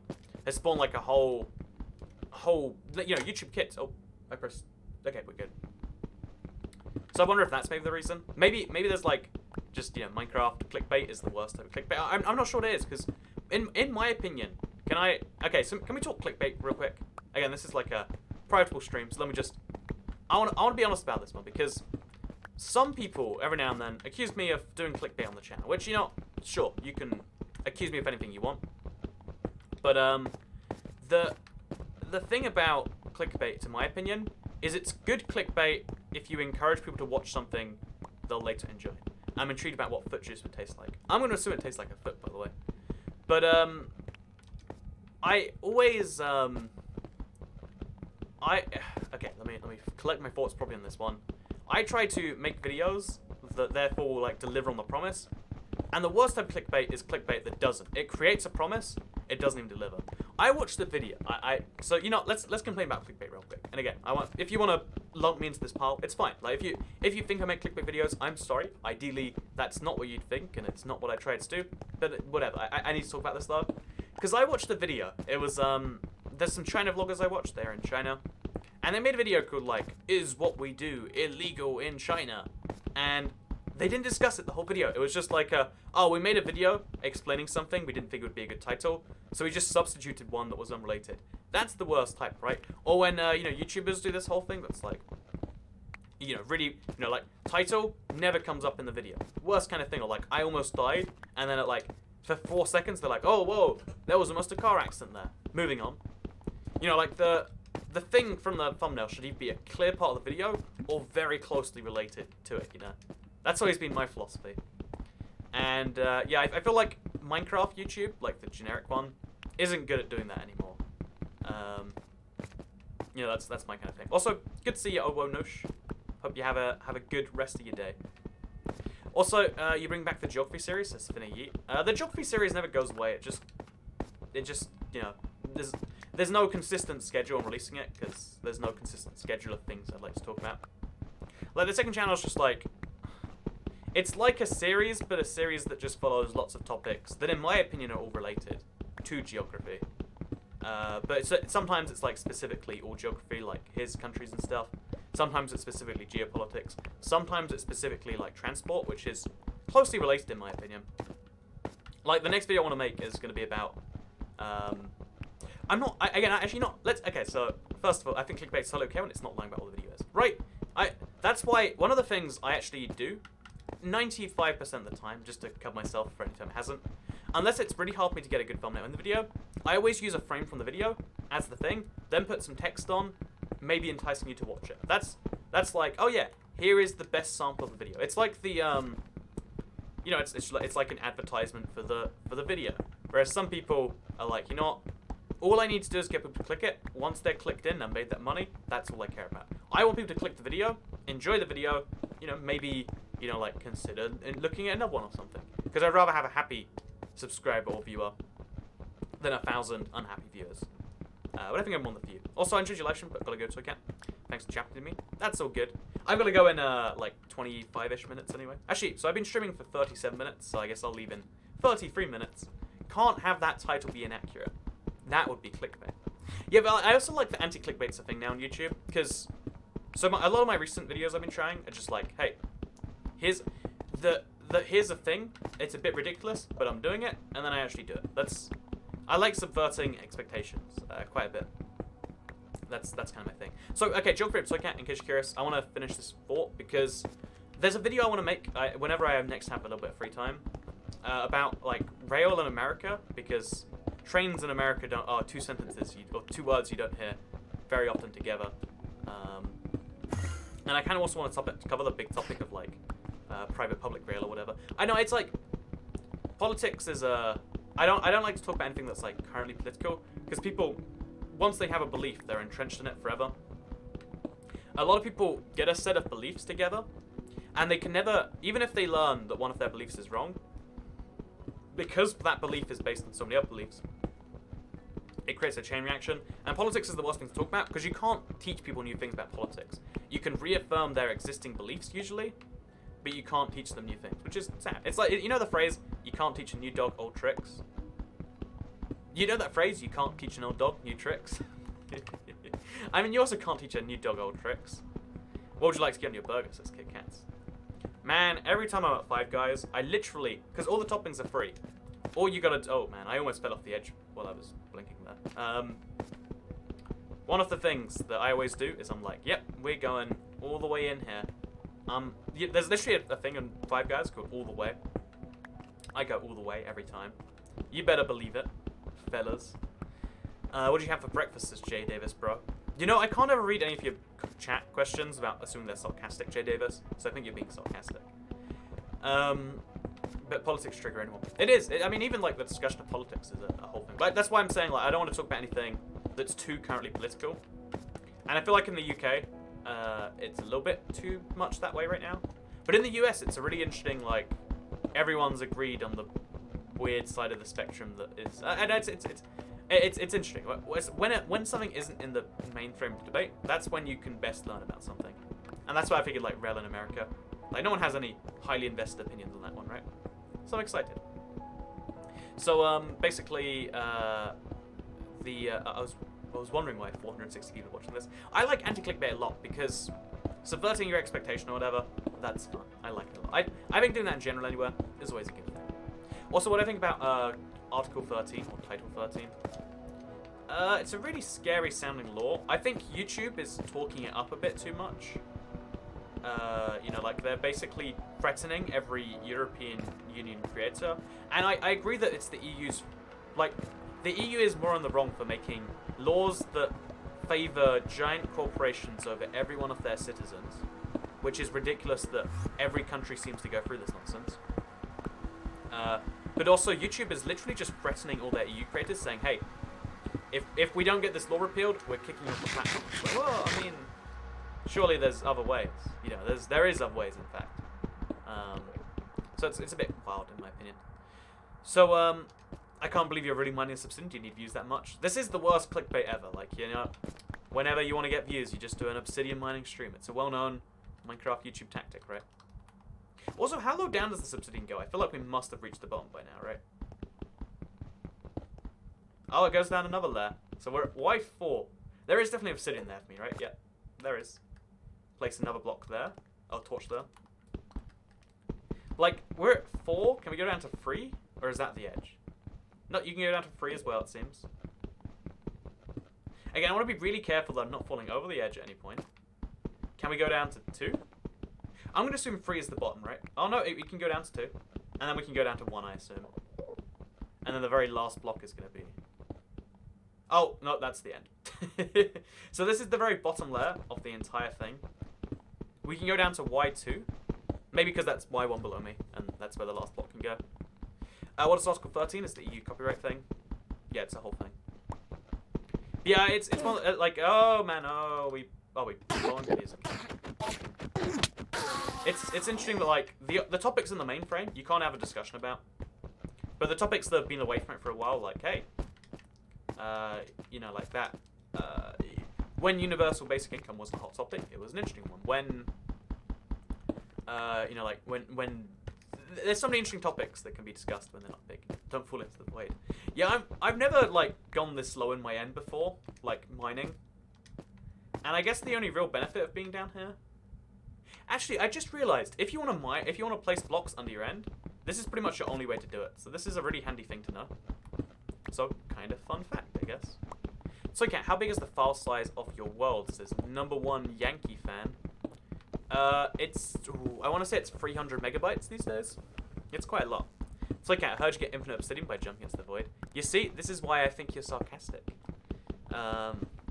has spawned, like, a whole, you know, YouTube Kids. Oh, I pressed Okay, we're good. So I wonder if that's maybe the reason. Maybe there's like, just, you know, Minecraft clickbait is the worst type of clickbait. I'm not sure what it is, because in my opinion, okay, so can we talk clickbait real quick? Again, this is like a private stream, so let me just, I want to be honest about this one, because some people, every now and then, accuse me of doing clickbait on the channel, which, you know, sure, you can accuse me of anything you want. But, the thing about clickbait, in my opinion, is it's good clickbait if you encourage people to watch something they'll later enjoy. I'm intrigued about what foot juice would taste like. I'm going to assume it tastes like a foot, by the way. But, I always, okay, let me collect my thoughts probably on this one. I try to make videos that therefore like deliver on the promise, and the worst type of clickbait is clickbait that doesn't. It creates a promise, it doesn't even deliver. I watched the video. So you know, let's complain about clickbait real quick. And again, if you want to lump me into this pile, it's fine. Like if you think I make clickbait videos, I'm sorry. Ideally, that's not what you'd think, and it's not what I try to do. But whatever. I need to talk about this though, because I watched the video. It was there's some China vloggers I watched. They're in China. And they made a video called, like, is what we do illegal in China? And they didn't discuss it the whole video. It was just like, oh, we made a video explaining something. We didn't think it would be a good title. So we just substituted one that was unrelated. That's the worst type, right? Or when, you know, YouTubers do this whole thing that's like, you know, really, you know, like, title never comes up in the video. Worst kind of thing. Or like, I almost died. And then it, like, for 4 seconds, they're like, oh, whoa, there was almost a car accident there. Moving on. You know, like, the thing from the thumbnail should either be a clear part of the video or very closely related to it, you know? That's always been my philosophy. And, yeah, I feel like Minecraft YouTube, like the generic one, isn't good at doing that anymore. You know, that's my kind of thing. Also, good to see you, Owo Nush. Hope you have a good rest of your day. Also, you bring back the geography series, that's Finna Yeet. The geography series never goes away, it just, you know, there's no consistent schedule on releasing it, because there's no consistent schedule of things I'd like to talk about. Like, the second channel is just like, it's like a series, but a series that just follows lots of topics that, in my opinion, are all related to geography. But sometimes it's like specifically all geography, like his countries and stuff. Sometimes it's specifically geopolitics. Sometimes it's specifically like transport, which is closely related in my opinion. Like, the next video I want to make is going to be about, okay, so, first of all, I think clickbait's totally okay when it's not lying about all the videos. Right, that's why, one of the things I actually do, 95% of the time, just to cover myself for any time it hasn't, unless it's really hard for me to get a good thumbnail in the video, I always use a frame from the video as the thing, then put some text on, maybe enticing you to watch it. That's like, oh yeah, here is the best sample of the video. It's like the, you know, it's like an advertisement for the video. Whereas some people are like, you know what, all I need to do is get people to click it. Once they're clicked in and made that money, that's all I care about. I want people to click the video, enjoy the video, you know, maybe, you know, like, consider looking at another one or something. Because I'd rather have a happy subscriber or viewer than 1,000 unhappy viewers. But I think I'm on the few. Also, I enjoyed your live stream, but I've got to go so I can. Thanks for chatting to me. That's all good. I'm going to go in, like, 25-ish minutes anyway. Actually, so I've been streaming for 37 minutes, so I guess I'll leave in 33 minutes. Can't have that title be inaccurate. That would be clickbait. Yeah, but I also like the anti-clickbait's a thing now on YouTube, because a lot of my recent videos I've been trying are just like, hey, here's a thing. It's a bit ridiculous, but I'm doing it, and then I actually do it. I like subverting expectations quite a bit. That's kind of my thing. So, okay, geography, so in case you're curious, I want to finish this thought, because there's a video I want to make whenever I next have a little bit of free time about, like, rail in America, because trains in America are two sentences, or two words you don't hear very often together. And I kind of also want to cover the big topic of, like, private-public rail or whatever. I know, it's like, politics is I don't like to talk about anything that's, like, currently political, because people, once they have a belief, they're entrenched in it forever. A lot of people get a set of beliefs together, and they can never, even if they learn that one of their beliefs is wrong, because that belief is based on so many other beliefs, it creates a chain reaction. And politics is the worst thing to talk about, because you can't teach people new things about politics. You can reaffirm their existing beliefs, usually, but you can't teach them new things, which is sad. It's like, you know the phrase, you can't teach a new dog old tricks? You know that phrase, you can't teach an old dog new tricks? I mean, you also can't teach a new dog old tricks. What would you like to get on your burger, says Kit Kats. Man, every time I'm at Five Guys, I literally, because all the toppings are free. All you gotta, oh man, I almost fell off the edge while I was blinking there. One of the things that I always do is I'm like, yep, we're going all the way in here. There's literally a thing on Five Guys called All the Way. I go all the way every time. You better believe it, fellas. What do you have for breakfast, says Jay Davis, bro? You know, I can't ever read any of your chat questions without assuming they're sarcastic, Jay Davis. So I think you're being sarcastic. But politics trigger anyone. It is. I mean, even like the discussion of politics is a whole thing. Like that's why I'm saying like I don't want to talk about anything that's too currently political. And I feel like in the UK, it's a little bit too much that way right now. But in the US, it's a really interesting like everyone's agreed on the weird side of the spectrum that is. And it's interesting. When something isn't in the mainstream debate, that's when you can best learn about something. And that's why I figured like Rel in America. Like no one has any highly invested opinions on that one, right? So I'm excited. So basically, I was wondering why 460 people watching this. I like anti-clickbait a lot because subverting your expectation or whatever, that's fun. I like it a lot. I think doing that in general anywhere is always a good thing. Also, what I think about Article 13 or Title 13. It's a really scary sounding law. I think YouTube is talking it up a bit too much. You know, like they're basically threatening every European Union creator. And I agree that it's the EU's, like, the EU is more on the wrong for making laws that favor giant corporations over every one of their citizens, which is ridiculous that every country seems to go through this nonsense. But also YouTube is literally just threatening all their EU creators, saying, hey, if we don't get this law repealed, we're kicking off the platform. Like, well, I mean, surely there's other ways. You know, there is other ways, in fact. So it's a bit wild, in my opinion. So, I can't believe you're really mining Obsidian. Do you need views that much? This is the worst clickbait ever. Like, you know, whenever you want to get views, you just do an Obsidian mining stream. It's a well-known Minecraft YouTube tactic, right? Also, how low down does this Obsidian go? I feel like we must have reached the bottom by now, right? Oh, it goes down another layer. So we're at Y4. There is definitely Obsidian there for me, right? Yeah, there is. Place another block there. Oh, torch there. Like, we're at 4. Can we go down to 3? Or is that the edge? No, you can go down to 3 as well, it seems. Again, I want to be really careful that I'm not falling over the edge at any point. Can we go down to 2? I'm going to assume 3 is the bottom, right? Oh, no, we can go down to 2. And then we can go down to 1, I assume. And then the very last block is going to be... Oh, no, that's the end. So this is the very bottom layer of the entire thing. We can go down to Y2. Maybe because that's Y1 below me, and that's where the last block can go. What is Article 13? Is the EU copyright thing? Yeah, it's a whole thing. Yeah, it's one like, oh man, we belong to these. It's interesting that like the topics in the mainframe you can't have a discussion about, but the topics that have been away from it for a while, like hey, you know, like that. When universal basic income wasn't a hot topic, it was an interesting one. When you know, like when there's so many interesting topics that can be discussed when they're not big. Don't fall into the void. Yeah, I've never like gone this low in my end before, like mining. And I guess the only real benefit of being down here. Actually, I just realized if you want to mine, if you want to place blocks under your end, this is pretty much your only way to do it. So this is a really handy thing to know. So kind of fun fact, I guess. So okay, how big is the file size of your world? Says #1 Yankee fan. I want to say it's 300 megabytes these days. It's quite a lot. So okay, I heard you get infinite obsidian by jumping into the void. You see, this is why I think you're sarcastic.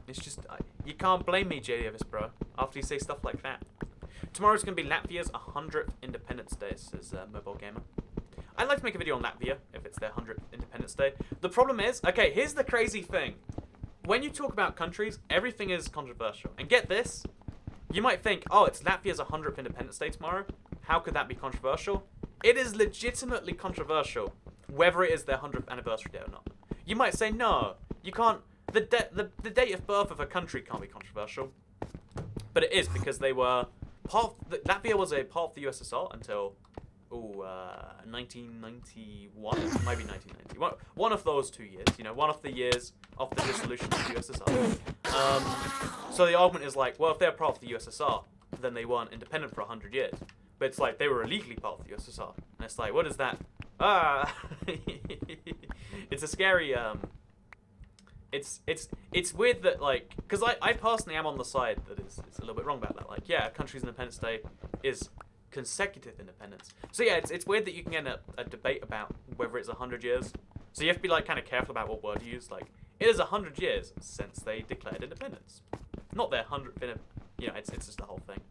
It's just, you can't blame me, J. Davis, bro, after you say stuff like that. Tomorrow's going to be Latvia's 100th Independence Day, says Mobile Gamer. I'd like to make a video on Latvia, if it's their 100th Independence Day. The problem is, okay, here's the crazy thing. When you talk about countries, everything is controversial. And get this, you might think, oh, it's Latvia's 100th Independence Day tomorrow. How could that be controversial? It is legitimately controversial, whether it is their 100th anniversary day or not. You might say, no, you can't, the date of birth of a country can't be controversial. But it is, because they were Latvia was a part of the USSR until 1991, maybe 1990. One of those 2 years, you know, one of the years of the dissolution of the USSR. So the argument is like, well, if they're part of the USSR, then they weren't independent for 100 years. But it's like they were illegally part of the USSR. And it's like, what is that? It's a scary, it's weird that, like, because I personally am on the side that it's a little bit wrong about that. Like, yeah, a country's Independence Day is consecutive independence. So yeah, it's weird that you can get a debate about whether it's 100 years. So you have to be, like, kind of careful about what word you use. Like, it is 100 years since they declared independence. Not their 100th, you know, it's just the whole thing.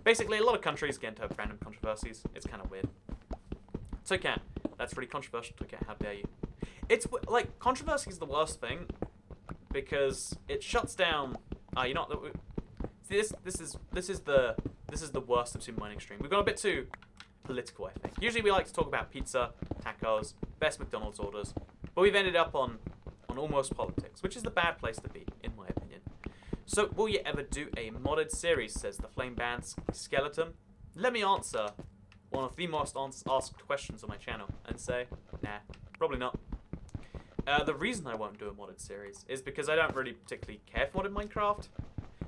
Basically, a lot of countries get into random controversies. It's kind of weird. Toucan, that's really controversial, Toucan, how dare you. It's, like, controversy is the worst thing, because it shuts down, you know what, this is the worst of Super Mining Stream. We've got a bit too political, I think. Usually we like to talk about pizza, tacos, best McDonald's orders, but we've ended up on almost politics, which is the bad place to be, in my opinion. So, will you ever do a modded series, says the Flame Band Skeleton? Let me answer one of the most asked questions on my channel and say, nah, probably not. The reason I won't do a modded series is because I don't really particularly care for modded Minecraft.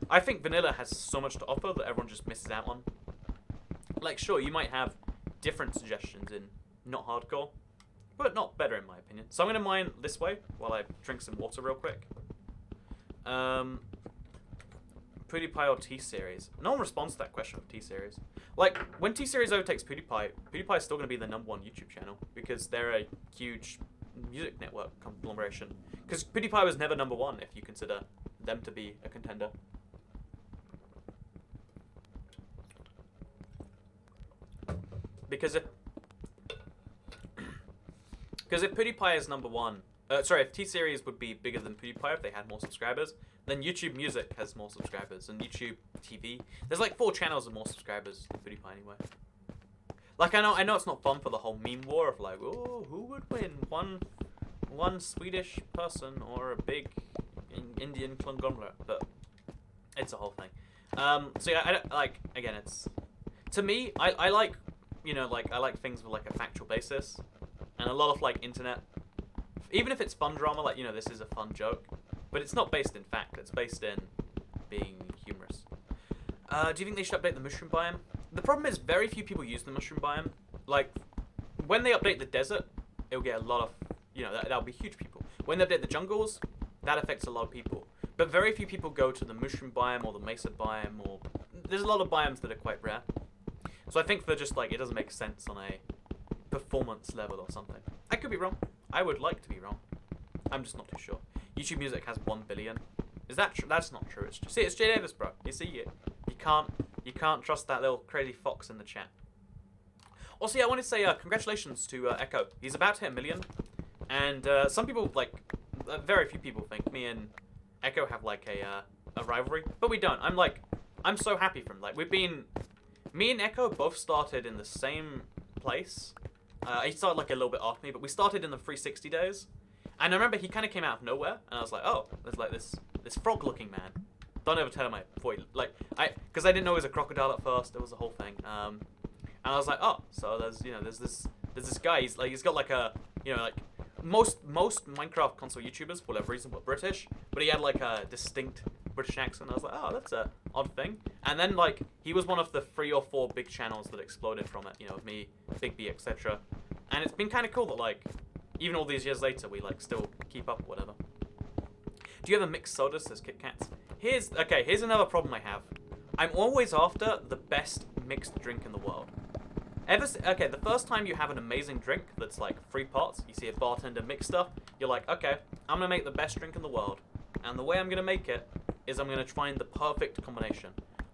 I think vanilla has so much to offer that everyone just misses out on. Like, sure, you might have different suggestions in not hardcore, but not better in my opinion. So I'm going to mine this way while I drink some water real quick. PewDiePie or T-Series? No one responds to that question of T-Series. Like, when T-Series overtakes PewDiePie, PewDiePie is still going to be the #1 YouTube channel because they're a huge music network conglomeration. Because PewDiePie was never #1 if you consider them to be a contender. Because if PewDiePie is #1, sorry, if T-Series would be bigger than PewDiePie if they had more subscribers, then YouTube Music has more subscribers, and YouTube TV, there's like 4 channels with more subscribers than PewDiePie anyway. Like, I know it's not fun for the whole meme war of like, oh, who would win, one Swedish person or a big Indian conglomerate, but it's a whole thing. So yeah, I don't, like, again, it's, to me, I like, you know, like, I like things with like a factual basis, and a lot of like internet, even if it's fun drama, like, you know, this is a fun joke, but it's not based in fact, it's based in being humorous. Do you think they should update the mushroom biome? The problem is very few people use the mushroom biome. Like, when they update the desert, it'll get a lot of, you know, that'll be huge people. When they update the jungles, that affects a lot of people. But very few people go to the mushroom biome or the mesa biome, or there's a lot of biomes that are quite rare. So I think they're just like, it doesn't make sense on a performance level or something. I could be wrong. I would like to be wrong. I'm just not too sure. YouTube Music has 1 billion. Is that true? That's not true. It's just, see, it's Jay Davis, bro. You see, you can't trust that little crazy fox in the chat. Also, yeah, I wanted to say congratulations to Echo. He's about to hit 1 million, and some people, like, very few people think me and Echo have like a rivalry, but we don't. I'm so happy for him. Like, me and Echo both started in the same place. He started like a little bit after me, but we started in the 360 days. And I remember he kind of came out of nowhere, and I was like, oh, there's like this frog-looking man. Don't ever tell him because I didn't know he was a crocodile at first. It was a whole thing. And I was like, oh, so there's this guy. He's got like a, you know, like most Minecraft console YouTubers for whatever reason were British, but he had like a distinct British accent. I was like, oh, that's a odd thing. And then like he was one of the 3 or 4 big channels that exploded from it. You know, me, Big B, etc. And it's been kind of cool that like even all these years later we like still keep up, whatever. Do you have a mixed soda? Says Kit Kats. Here's another problem I have. I'm always after the best mixed drink in the world. The first time you have an amazing drink that's like 3 parts, you see a bartender mix stuff, you're like, okay, I'm gonna make the best drink in the world, and the way I'm gonna make it is I'm gonna find the perfect combination.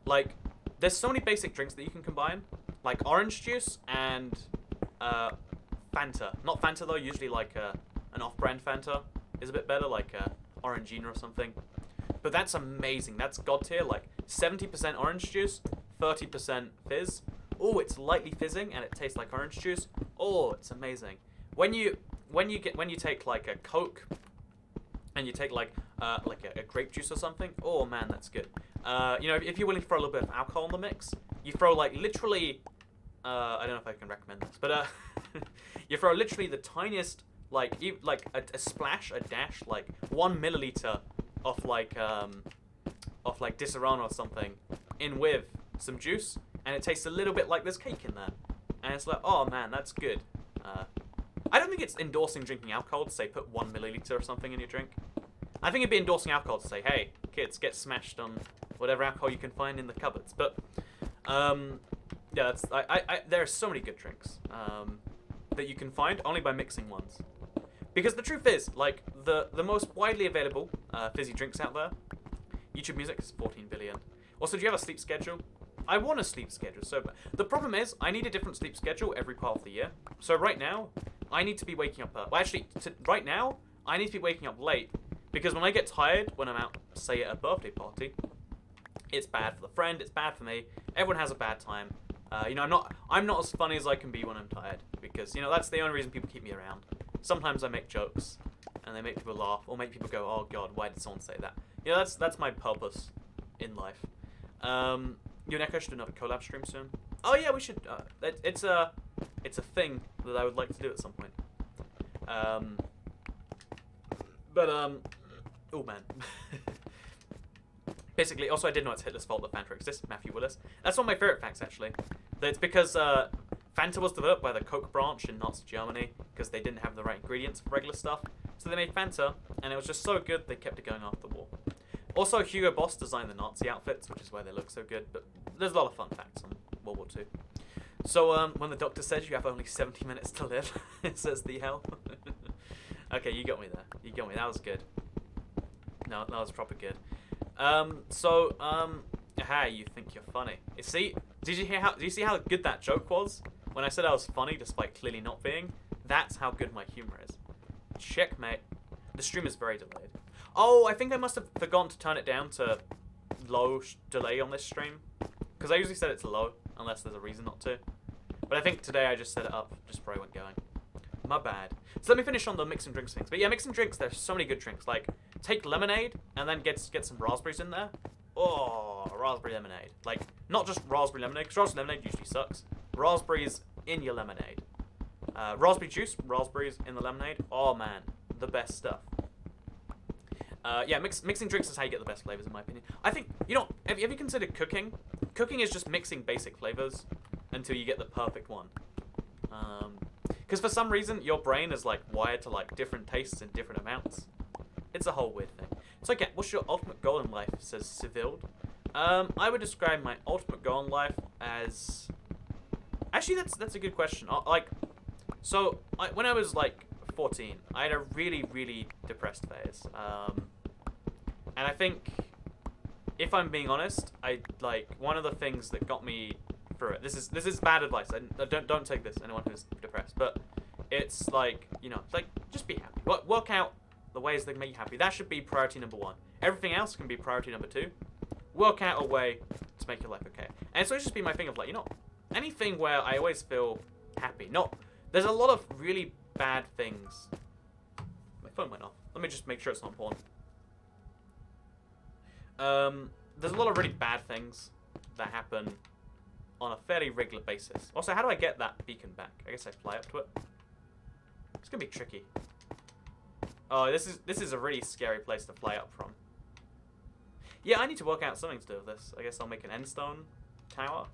Like, there's so many basic drinks that you can combine, like orange juice and Fanta. Not Fanta though, usually like an off-brand Fanta is a bit better, like Orangina or something. But that's amazing. That's god tier. Like 70% orange juice, 30% fizz. Oh, it's lightly fizzing and it tastes like orange juice. Oh, it's amazing. When you take like a Coke and you take like a grape juice or something. Oh man, that's good. You know, if you're willing to throw a little bit of alcohol in the mix, you throw like literally. I don't know if I can recommend this, but you throw literally the tiniest like a splash, a dash, like 1 milliliter of like Disaronno or something in with some juice, and it tastes a little bit like there's cake in there. And it's like, oh man, that's good. I don't think it's endorsing drinking alcohol to say put 1 milliliter or something in your drink. I think it'd be endorsing alcohol to say, hey, kids, get smashed on whatever alcohol you can find in the cupboards. But, yeah, there are so many good drinks that you can find only by mixing ones. Because the truth is, like, the most widely available fizzy drinks out there, YouTube Music is 14 billion. Also, do you have a sleep schedule? I want a sleep schedule so bad. The problem is, I need a different sleep schedule every part of the year. So right now, I need to be waking up... well, actually, right now, I need to be waking up late. Because when I get tired, when I'm out, say, at a birthday party, it's bad for the friend, it's bad for me. Everyone has a bad time. You know, I'm not as funny as I can be when I'm tired. Because, you know, that's the only reason people keep me around. Sometimes I make jokes, and they make people laugh, or make people go, oh god, why did someone say that? You know, that's my purpose in life. You and Echo should do another collab stream soon. Oh yeah, we should. It's a thing that I would like to do at some point. Oh man. Basically, also I did know it's Hitler's fault that Fanta exists, Matthew Willis. That's one of my favorite facts actually. That it's because Fanta was developed by the Coke branch in Nazi Germany because they didn't have the right ingredients for regular stuff. So they made Fanta, and it was just so good they kept it going after the war. Also, Hugo Boss designed the Nazi outfits, which is why they look so good. But there's a lot of fun facts on World War II. So when the doctor says you have only 70 minutes to live, it says the hell. Okay, you got me there. You got me. That was good. No, that was proper good. Hey, you think you're funny? You see? Did you see how good that joke was? When I said I was funny, despite clearly not being, that's how good my humor is. Checkmate. The stream is very delayed. Oh, I think I must have forgotten to turn it down to low delay on this stream. Because I usually set it to low, unless there's a reason not to. But I think today I just set it up, just before I went going. My bad. So let me finish on the mixing drinks things. But yeah, mixing drinks, there's so many good drinks. Like, take lemonade, and then get some raspberries in there. Oh, raspberry lemonade. Like, not just raspberry lemonade, because raspberry lemonade usually sucks. Raspberries in your lemonade. Raspberry juice, raspberries in the lemonade. Oh man, the best stuff. Yeah, mixing drinks is how you get the best flavors, in my opinion. I think, you know, have you considered cooking? Cooking is just mixing basic flavors until you get the perfect one. Because for some reason, your brain is, like, wired to, like, different tastes in different amounts. It's a whole weird thing. So, okay, what's your ultimate goal in life, says Civiled. I would describe my ultimate goal in life as... Actually, that's a good question. When I was, like, 14, I had a really, really depressed phase. And I think, if I'm being honest, one of the things that got me through it, this is bad advice, don't take this, anyone who's depressed, but it's like, you know, it's like, just be happy. Work out the ways that make you happy. That should be priority number 1. Everything else can be priority number 2. Work out a way to make your life okay. And so it's just been my thing of, like, you know, anything where I always feel happy. There's a lot of really bad things. My phone went off. Let me just make sure it's not porn. There's a lot of really bad things that happen on a fairly regular basis. Also, how do I get that beacon back? I guess I fly up to it. It's gonna be tricky. Oh, this is a really scary place to fly up from. Yeah, I need to work out something to do with this. I guess I'll make an endstone tower.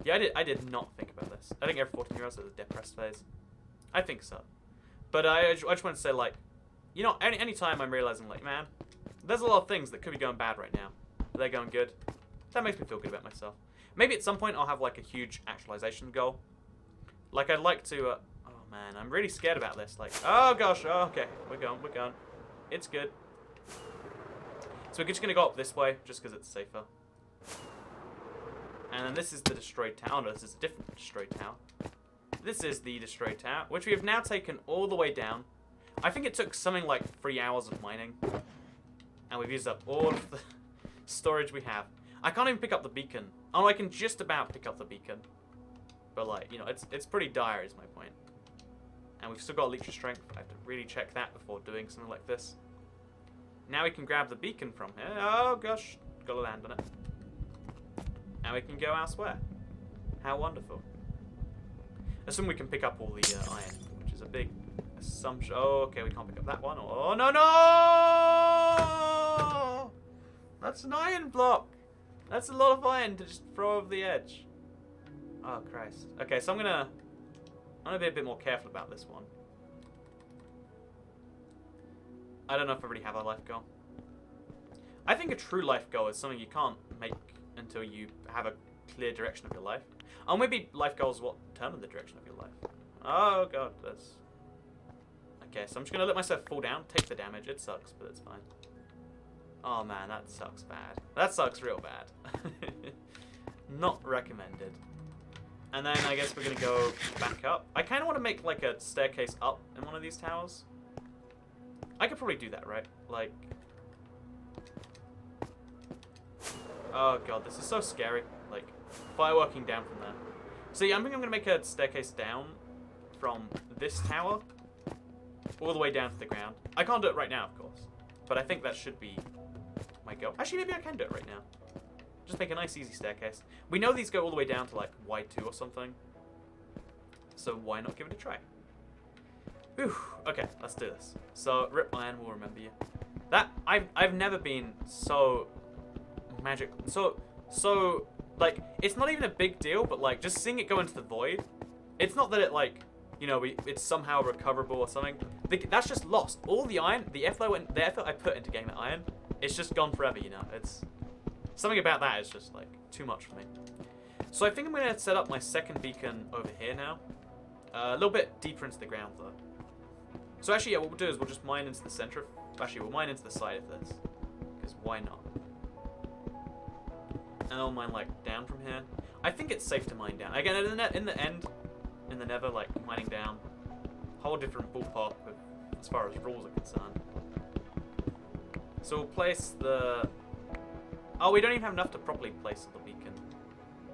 Yeah, I did not think about this. I think every 14-year-old has a depressed phase. I think so. But I just want to say, like, you know, any time I'm realizing, like, man, there's a lot of things that could be going bad right now. But they're going good. That makes me feel good about myself. Maybe at some point I'll have, like, a huge actualization goal. Like, I'd like to, oh man, I'm really scared about this. Like, oh gosh, oh, okay, we're going. It's good. So we're just gonna go up this way, just because it's safer. And then this is the destroyed tower. Oh no, this is a different destroyed tower. This is the destroyed tower, which we have now taken all the way down. I think it took something like 3 hours of mining. And we've used up all of the storage we have. I can't even pick up the beacon. Oh, I can just about pick up the beacon. But, like, you know, it's pretty dire is my point. And we've still got Leech of Strength. I have to really check that before doing something like this. Now we can grab the beacon from here. Oh gosh, gotta land on it. Now we can go elsewhere. How wonderful. Assume we can pick up all the iron, which is a big assumption. Oh, okay, we can't pick up that one. Oh, no! That's an iron block! That's a lot of iron to just throw over the edge. Oh, Christ. Okay, so I'm gonna be a bit more careful about this one. I don't know if I really have a life goal. I think a true life goal is something you can't make until you have a clear direction of your life. Oh, maybe life goals is what determine the direction of your life. Oh, God, that's... Okay, so I'm just gonna let myself fall down, take the damage. It sucks, but it's fine. Oh, man, that sucks bad. That sucks real bad. Not recommended. And then I guess we're gonna go back up. I kind of want to make like a staircase up in one of these towers. I could probably do that, right? Like... Oh god, this is so scary. Like, fireworking down from there. So yeah, I think I'm gonna make a staircase down from this tower all the way down to the ground. I can't do it right now, of course. But I think that should be my goal. Actually, maybe I can do it right now. Just make a nice, easy staircase. We know these go all the way down to, like, Y2 or something. So why not give it a try? Whew. Okay, let's do this. So, Rip Iron will remember you. That, I've never been so magic... So, like, it's not even a big deal, but, like, just seeing it go into the void, it's not that it, like, you know, it's somehow recoverable or something. That's just lost. All the iron, the effort I put into getting the iron, it's just gone forever, you know. It's... Something about that is just, like, too much for me. So I think I'm going to set up my second beacon over here now. A little bit deeper into the ground, though. So actually, yeah, what we'll do is we'll just mine into the center. Actually, we'll mine into the side of this. Because why not? And I'll mine, like, down from here. I think it's safe to mine down. Again, in the nether, like, mining down. Whole different ballpark with, as far as rules are concerned. So we'll place the... Oh, we don't even have enough to properly place the beacon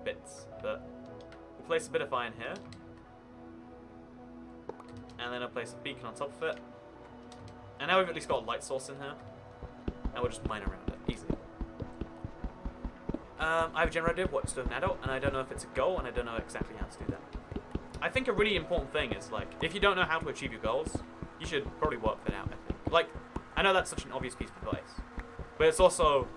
bits, but we'll place a bit of iron here. And then I'll place a beacon on top of it. And now we've at least got a light source in here. And we'll just mine around it, easy. I have a general idea of what to do with an adult, and I don't know if it's a goal, and I don't know exactly how to do that. I think a really important thing is, like, if you don't know how to achieve your goals, you should probably work that out, I think. Like, I know that's such an obvious piece of advice, but it's also...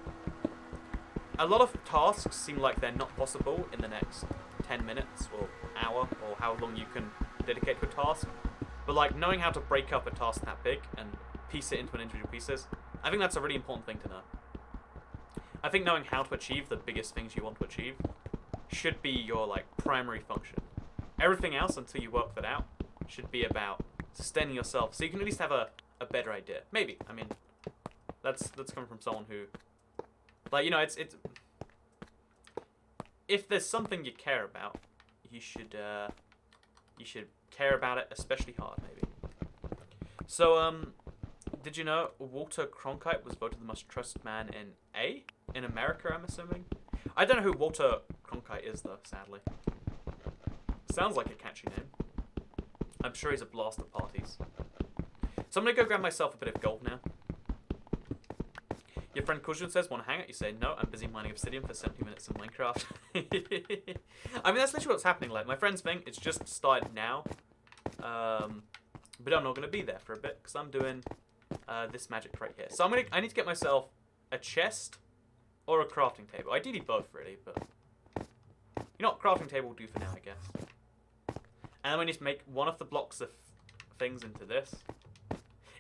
A lot of tasks seem like they're not possible in the next 10 minutes or hour or how long you can dedicate to a task. But like knowing how to break up a task that big and piece it into individual pieces, I think that's a really important thing to know. I think knowing how to achieve the biggest things you want to achieve should be your like primary function. Everything else until you work that out should be about sustaining yourself so you can at least have a better idea. Maybe. I mean, that's coming from someone who... Like, you know, it's if there's something you care about, you should care about it especially hard, maybe. So, did you know Walter Cronkite was voted the most trusted man in America, I'm assuming? I don't know who Walter Cronkite is, though, sadly. Sounds like a catchy name. I'm sure he's a blast at parties. So I'm gonna go grab myself a bit of gold now. Your friend Kujun says, want to hang out? You say, no, I'm busy mining Obsidian for 70 minutes of Minecraft. I mean, that's literally what's happening. Like, my friend's thing, it's just started now. But I'm not going to be there for a bit, because I'm doing this magic right here. So I need to get myself a chest or a crafting table. Ideally both, really, but... You know what, crafting table will do for now, I guess. And then we need to make one of the blocks of things into this.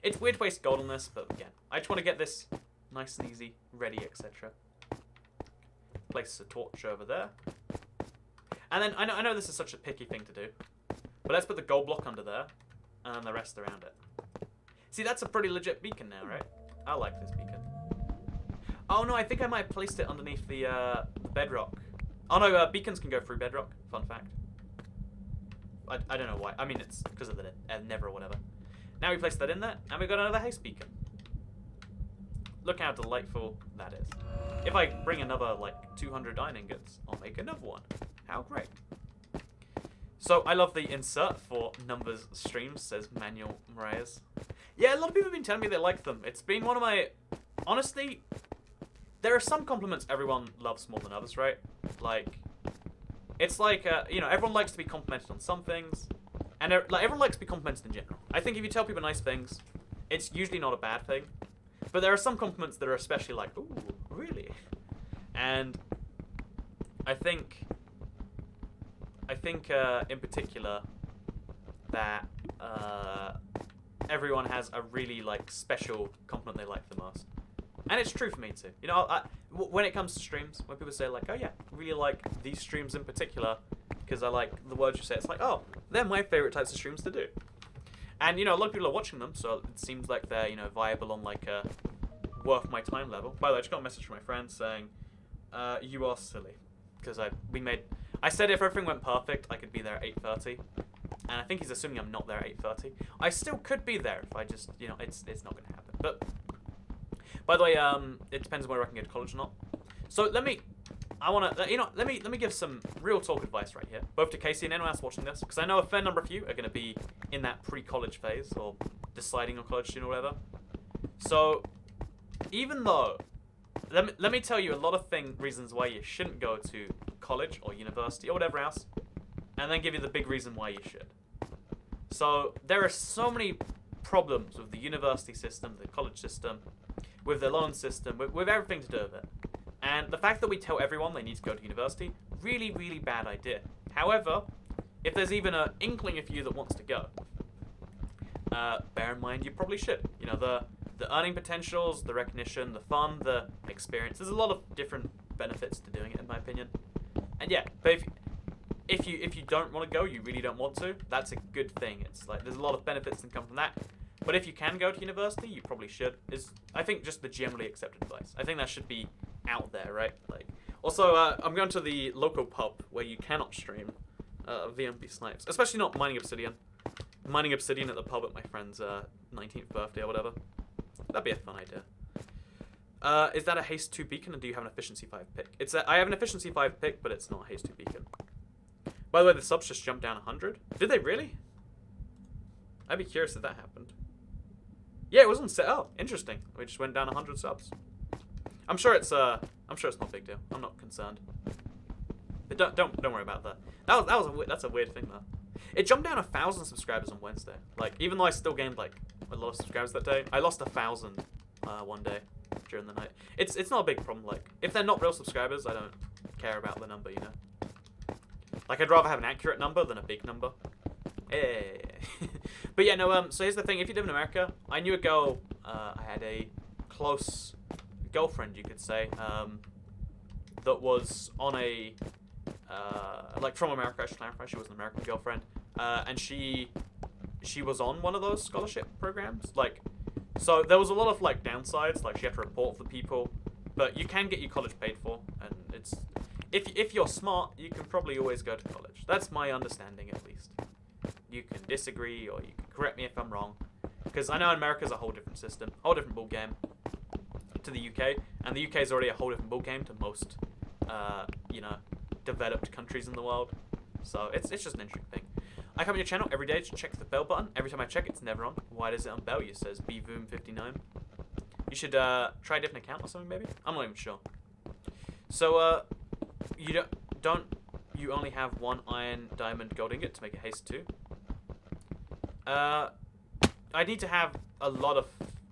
It's weird to waste gold on this, but again, I just want to get this... nice and easy, ready, etc. Place a torch over there. And then, I know this is such a picky thing to do, but let's put the gold block under there, and then the rest around it. See, that's a pretty legit beacon now, right? I like this beacon. Oh no, I think I might have placed it underneath the bedrock. Oh no, beacons can go through bedrock, fun fact. I don't know why, I mean it's because of the Nether or whatever. Now we place that in there, and we've got another haste beacon. Look how delightful that is. If I bring another, like, 200 iron ingots, I'll make another one. How great. So, I love the insert for numbers streams, says Manuel Moraes. Yeah, a lot of people have been telling me they like them. It's been one of my... Honestly, there are some compliments everyone loves more than others, right? Like, it's like, you know, everyone likes to be complimented on some things. And, like, everyone likes to be complimented in general. I think if you tell people nice things, it's usually not a bad thing. But there are some compliments that are especially like, ooh, really? And I think in particular that everyone has a really like special compliment they like the most, and it's true for me too. You know, when it comes to streams, when people say like, oh yeah, I really like these streams in particular because I like the words you say, it's like, oh, they're my favorite types of streams to do. And you know, a lot of people are watching them, so it seems like they're, you know, viable on like a worth my time level. By the way, I just got a message from my friend saying, you are silly, because I said if everything went perfect, I could be there at 8:30, and I think he's assuming I'm not there at 8:30. I still could be there if I just, you know, it's not gonna happen. But by the way, it depends on whether I can get to college or not. So let me give some real talk advice right here, both to Casey and anyone else watching this, because I know a fair number of you are going to be in that pre-college phase or deciding on college soon or whatever. So even though, let me tell you a lot of reasons why you shouldn't go to college or university or whatever else, and then give you the big reason why you should. So there are so many problems with the university system, the college system, with the loan system, with everything to do with it. And the fact that we tell everyone they need to go to university, really, really bad idea. However, if there's even an inkling of you that wants to go, bear in mind you probably should. You know, the earning potentials, the recognition, the fun, the experience. There's a lot of different benefits to doing it, in my opinion. And yeah, but if you don't want to go, you really don't want to, that's a good thing. It's like there's a lot of benefits that come from that. But if you can go to university, you probably should. Is I think just the generally accepted advice. I think that should be out there, right? Like, also, I'm going to the local pub where you cannot stream VMP snipes, especially not mining Obsidian. Mining Obsidian at the pub at my friend's 19th birthday or whatever. That'd be a fun idea. Is that a haste 2 beacon, and do you have an efficiency 5 pick? I have an efficiency 5 pick, but it's not a haste 2 beacon. By the way, the subs just jumped down 100. Did they really? I'd be curious if that happened. Yeah, it wasn't set. Oh, interesting. We just went down 100 subs. I'm sure it's not a big deal. I'm not concerned. But don't worry about that. That's a weird thing though. It jumped down 1,000 subscribers on Wednesday. Like, even though I still gained like a lot of subscribers that day, I lost 1,000 one day during the night. It's not a big problem. Like, if they're not real subscribers, I don't care about the number, you know. Like, I'd rather have an accurate number than a big number. Hey. But yeah, no. So here's the thing: if you live in America, I knew a girl. I had a close girlfriend, you could say, that was on a like from America. I should clarify, she was an American girlfriend, and she was on one of those scholarship programs. Like, so there was a lot of like downsides. Like, she had to report for people, but you can get your college paid for, and it's if you're smart, you can probably always go to college. That's my understanding, at least. You can disagree, or you can correct me if I'm wrong, because I know America's a whole different system, whole different ball game to the UK, and the UK is already a whole different ball game to most, you know, developed countries in the world. So it's just an interesting thing. I come on your channel every day to check the bell button. Every time I check, it's never on. Why does it on bell? It says bvoom59. You should try a different account or something, maybe. I'm not even sure. So you don't you only have one iron, diamond, gold ingot to make a haste 2? I need to have a lot of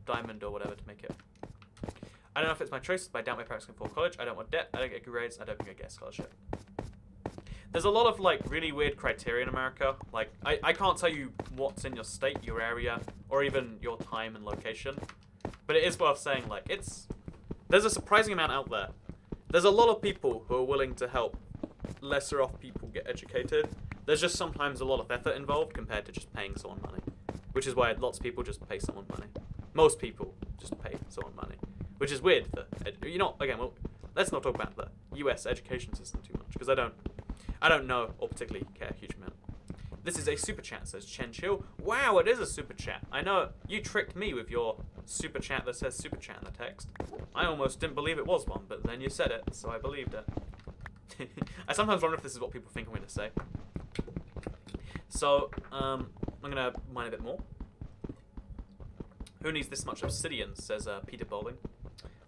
diamond or whatever to make it. I don't know if it's my choice, but I doubt my parents can afford college. I don't want debt. I don't get good grades. I don't think I get a scholarship. There's a lot of like really weird criteria in America. Like, I can't tell you what's in your state, your area, or even your time and location. But it is worth saying, like, there's a surprising amount out there. There's a lot of people who are willing to help lesser off people get educated. There's just sometimes a lot of effort involved compared to just paying someone money, which is why lots of people just pay someone money. Most people just pay someone money, which is weird. Again, well, let's not talk about the U.S. education system too much, because I don't know or particularly care a huge amount. This is a super chat, says Chen Chill. Wow, it is a super chat. I know you tricked me with your super chat that says super chat in the text. I almost didn't believe it was one, but then you said it, so I believed it. I sometimes wonder if this is what people think I'm going to say. So, I'm going to mine a bit more. Who needs this much obsidian, says Peter Bowling.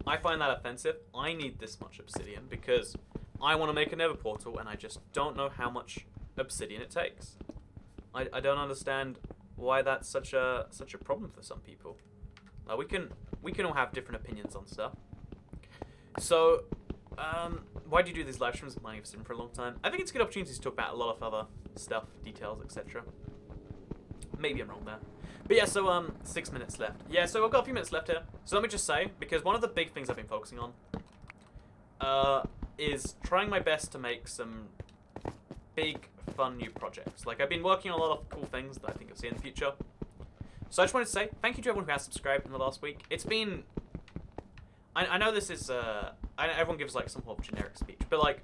I find that offensive. I need this much obsidian because I want to make a nether portal and I just don't know how much obsidian it takes. I don't understand why that's such a problem for some people. We can all have different opinions on stuff. So, why do you do these live streams with Mining Obsidian for a long time? I think it's a good opportunity to talk about a lot of other stuff, details, etc. Maybe I'm wrong there. But yeah, so 6 minutes left. Yeah, so I've got a few minutes left here. So let me just say, because one of the big things I've been focusing on is trying my best to make some big, fun new projects. Like, I've been working on a lot of cool things that I think you'll see in the future. So I just wanted to say thank you to everyone who has subscribed in the last week. It's been... I know this is... everyone gives, like, some sort of generic speech. But, like,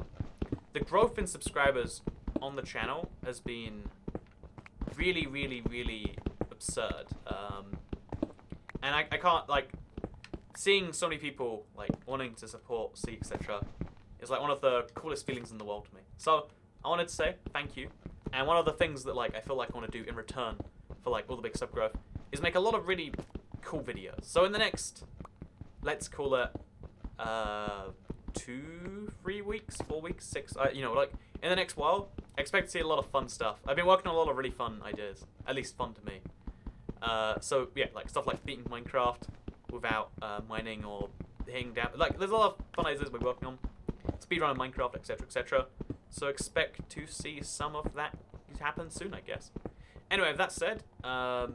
the growth in subscribers on the channel has been really, really, really absurd. And I can't, like... Seeing so many people, like, wanting to support, see, etc. is, like, one of the coolest feelings in the world to me. So, I wanted to say thank you. And one of the things that, like, I feel like I want to do in return for, like, all the big sub growth is make a lot of really cool videos. So in the next, let's call it 2, 3 weeks, 4 weeks, 6, you know, like, in the next while, I expect to see a lot of fun stuff. I've been working on a lot of really fun ideas, at least fun to me. So yeah, like stuff like beating Minecraft without mining or hitting down. Like, there's a lot of fun ideas we're working on. Speedrun Minecraft, etc., etc. So expect to see some of that happen soon, I guess. Anyway, with that said, I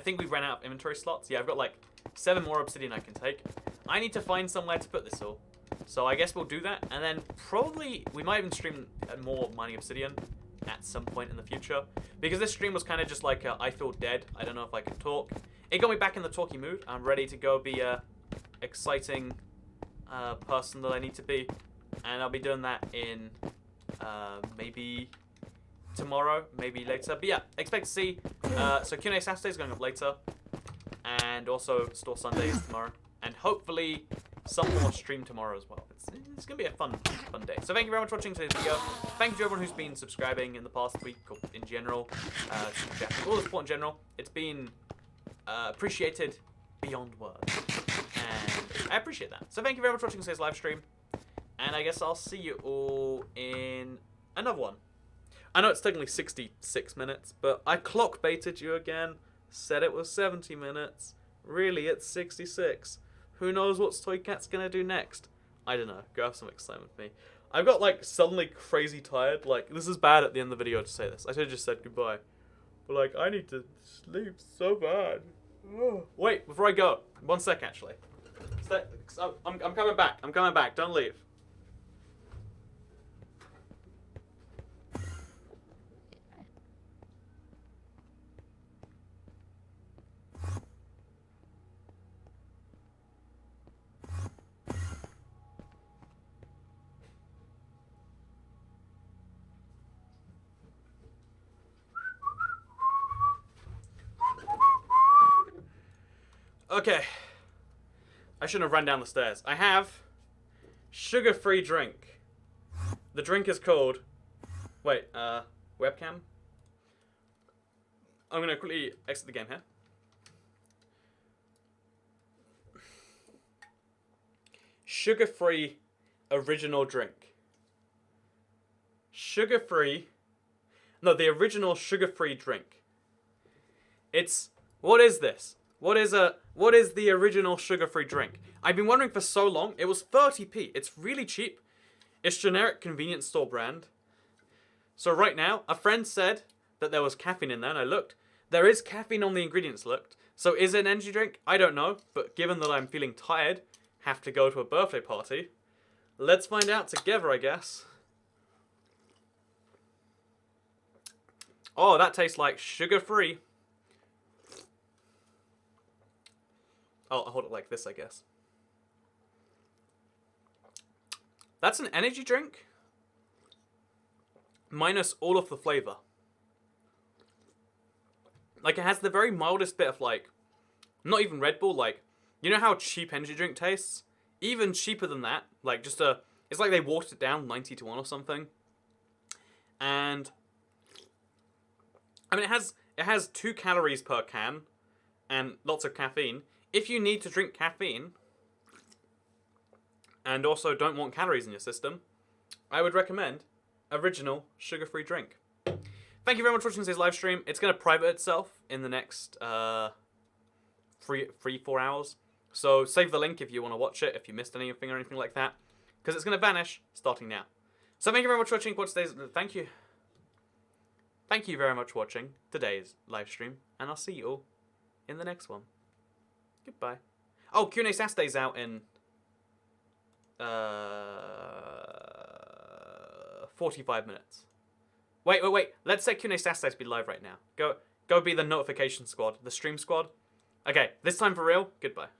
think we've run out of inventory slots. Yeah, I've got like 7 more obsidian I can take. I need to find somewhere to put this all. So I guess we'll do that. And then probably we might even stream more mining obsidian at some point in the future. Because this stream was kind of just like I feel dead. I don't know if I can talk. It got me back in the talky mood. I'm ready to go be a exciting person that I need to be. And I'll be doing that in maybe tomorrow, maybe later. But yeah, expect to see. So Q&A Saturday is going up later. And also Store Sundays tomorrow. And hopefully some more stream tomorrow as well. It's going to be a fun day. So thank you very much for watching today's video. Thank you to everyone who's been subscribing in the past week or in general. All the support in general. It's been appreciated beyond words. And I appreciate that. So thank you very much for watching today's live stream. And I guess I'll see you all in another one. I know it's technically 66 minutes, but I clock baited you again. Said it was 70 minutes. Really, it's 66. Who knows what Toycat's gonna do next? I don't know. Go have some excitement with me. I've got, like, suddenly crazy tired. Like, this is bad at the end of the video to say this. I should have just said goodbye. But, like, I need to sleep so bad. Wait, before I go. 1 sec, actually. I'm coming back. I'm coming back. Don't leave. Okay. I shouldn't have run down the stairs. I have sugar-free drink. The drink is called... Wait, webcam? I'm going to quickly exit the game here. Sugar-free original drink. Sugar-free... No, the original sugar-free drink. It's... What is this? What is the original sugar-free drink? I've been wondering for so long. It was 30p. It's really cheap. It's generic convenience store brand. So right now, a friend said that there was caffeine in there, and I looked. There is caffeine on the ingredients looked. So is it an energy drink? I don't know. But given that I'm feeling tired, have to go to a birthday party, let's find out together, I guess. Oh, that tastes like sugar-free. Oh, I'll hold it like this, I guess. That's an energy drink, minus all of the flavor. Like, it has the very mildest bit of, like, not even Red Bull, like, you know how cheap energy drink tastes? Even cheaper than that. Like, just it's like they watered it down 90 to 1 or something. And, I mean, it has 2 calories per can, and lots of caffeine. If you need to drink caffeine, and also don't want calories in your system, I would recommend original sugar-free drink. Thank you very much for watching today's live stream. It's going to private itself in the next 3-4 hours. So save the link if you want to watch it, if you missed anything or anything like that. because it's going to vanish starting now. So thank you very much for watching. Thank you very much for watching today's live stream, and I'll see you all in the next one. Goodbye. Oh, Q&A Saturday's out in 45 minutes. Wait. Let's set Q&A Saturday to be live right now. Go be the notification squad, the stream squad. Okay, this time for real. Goodbye.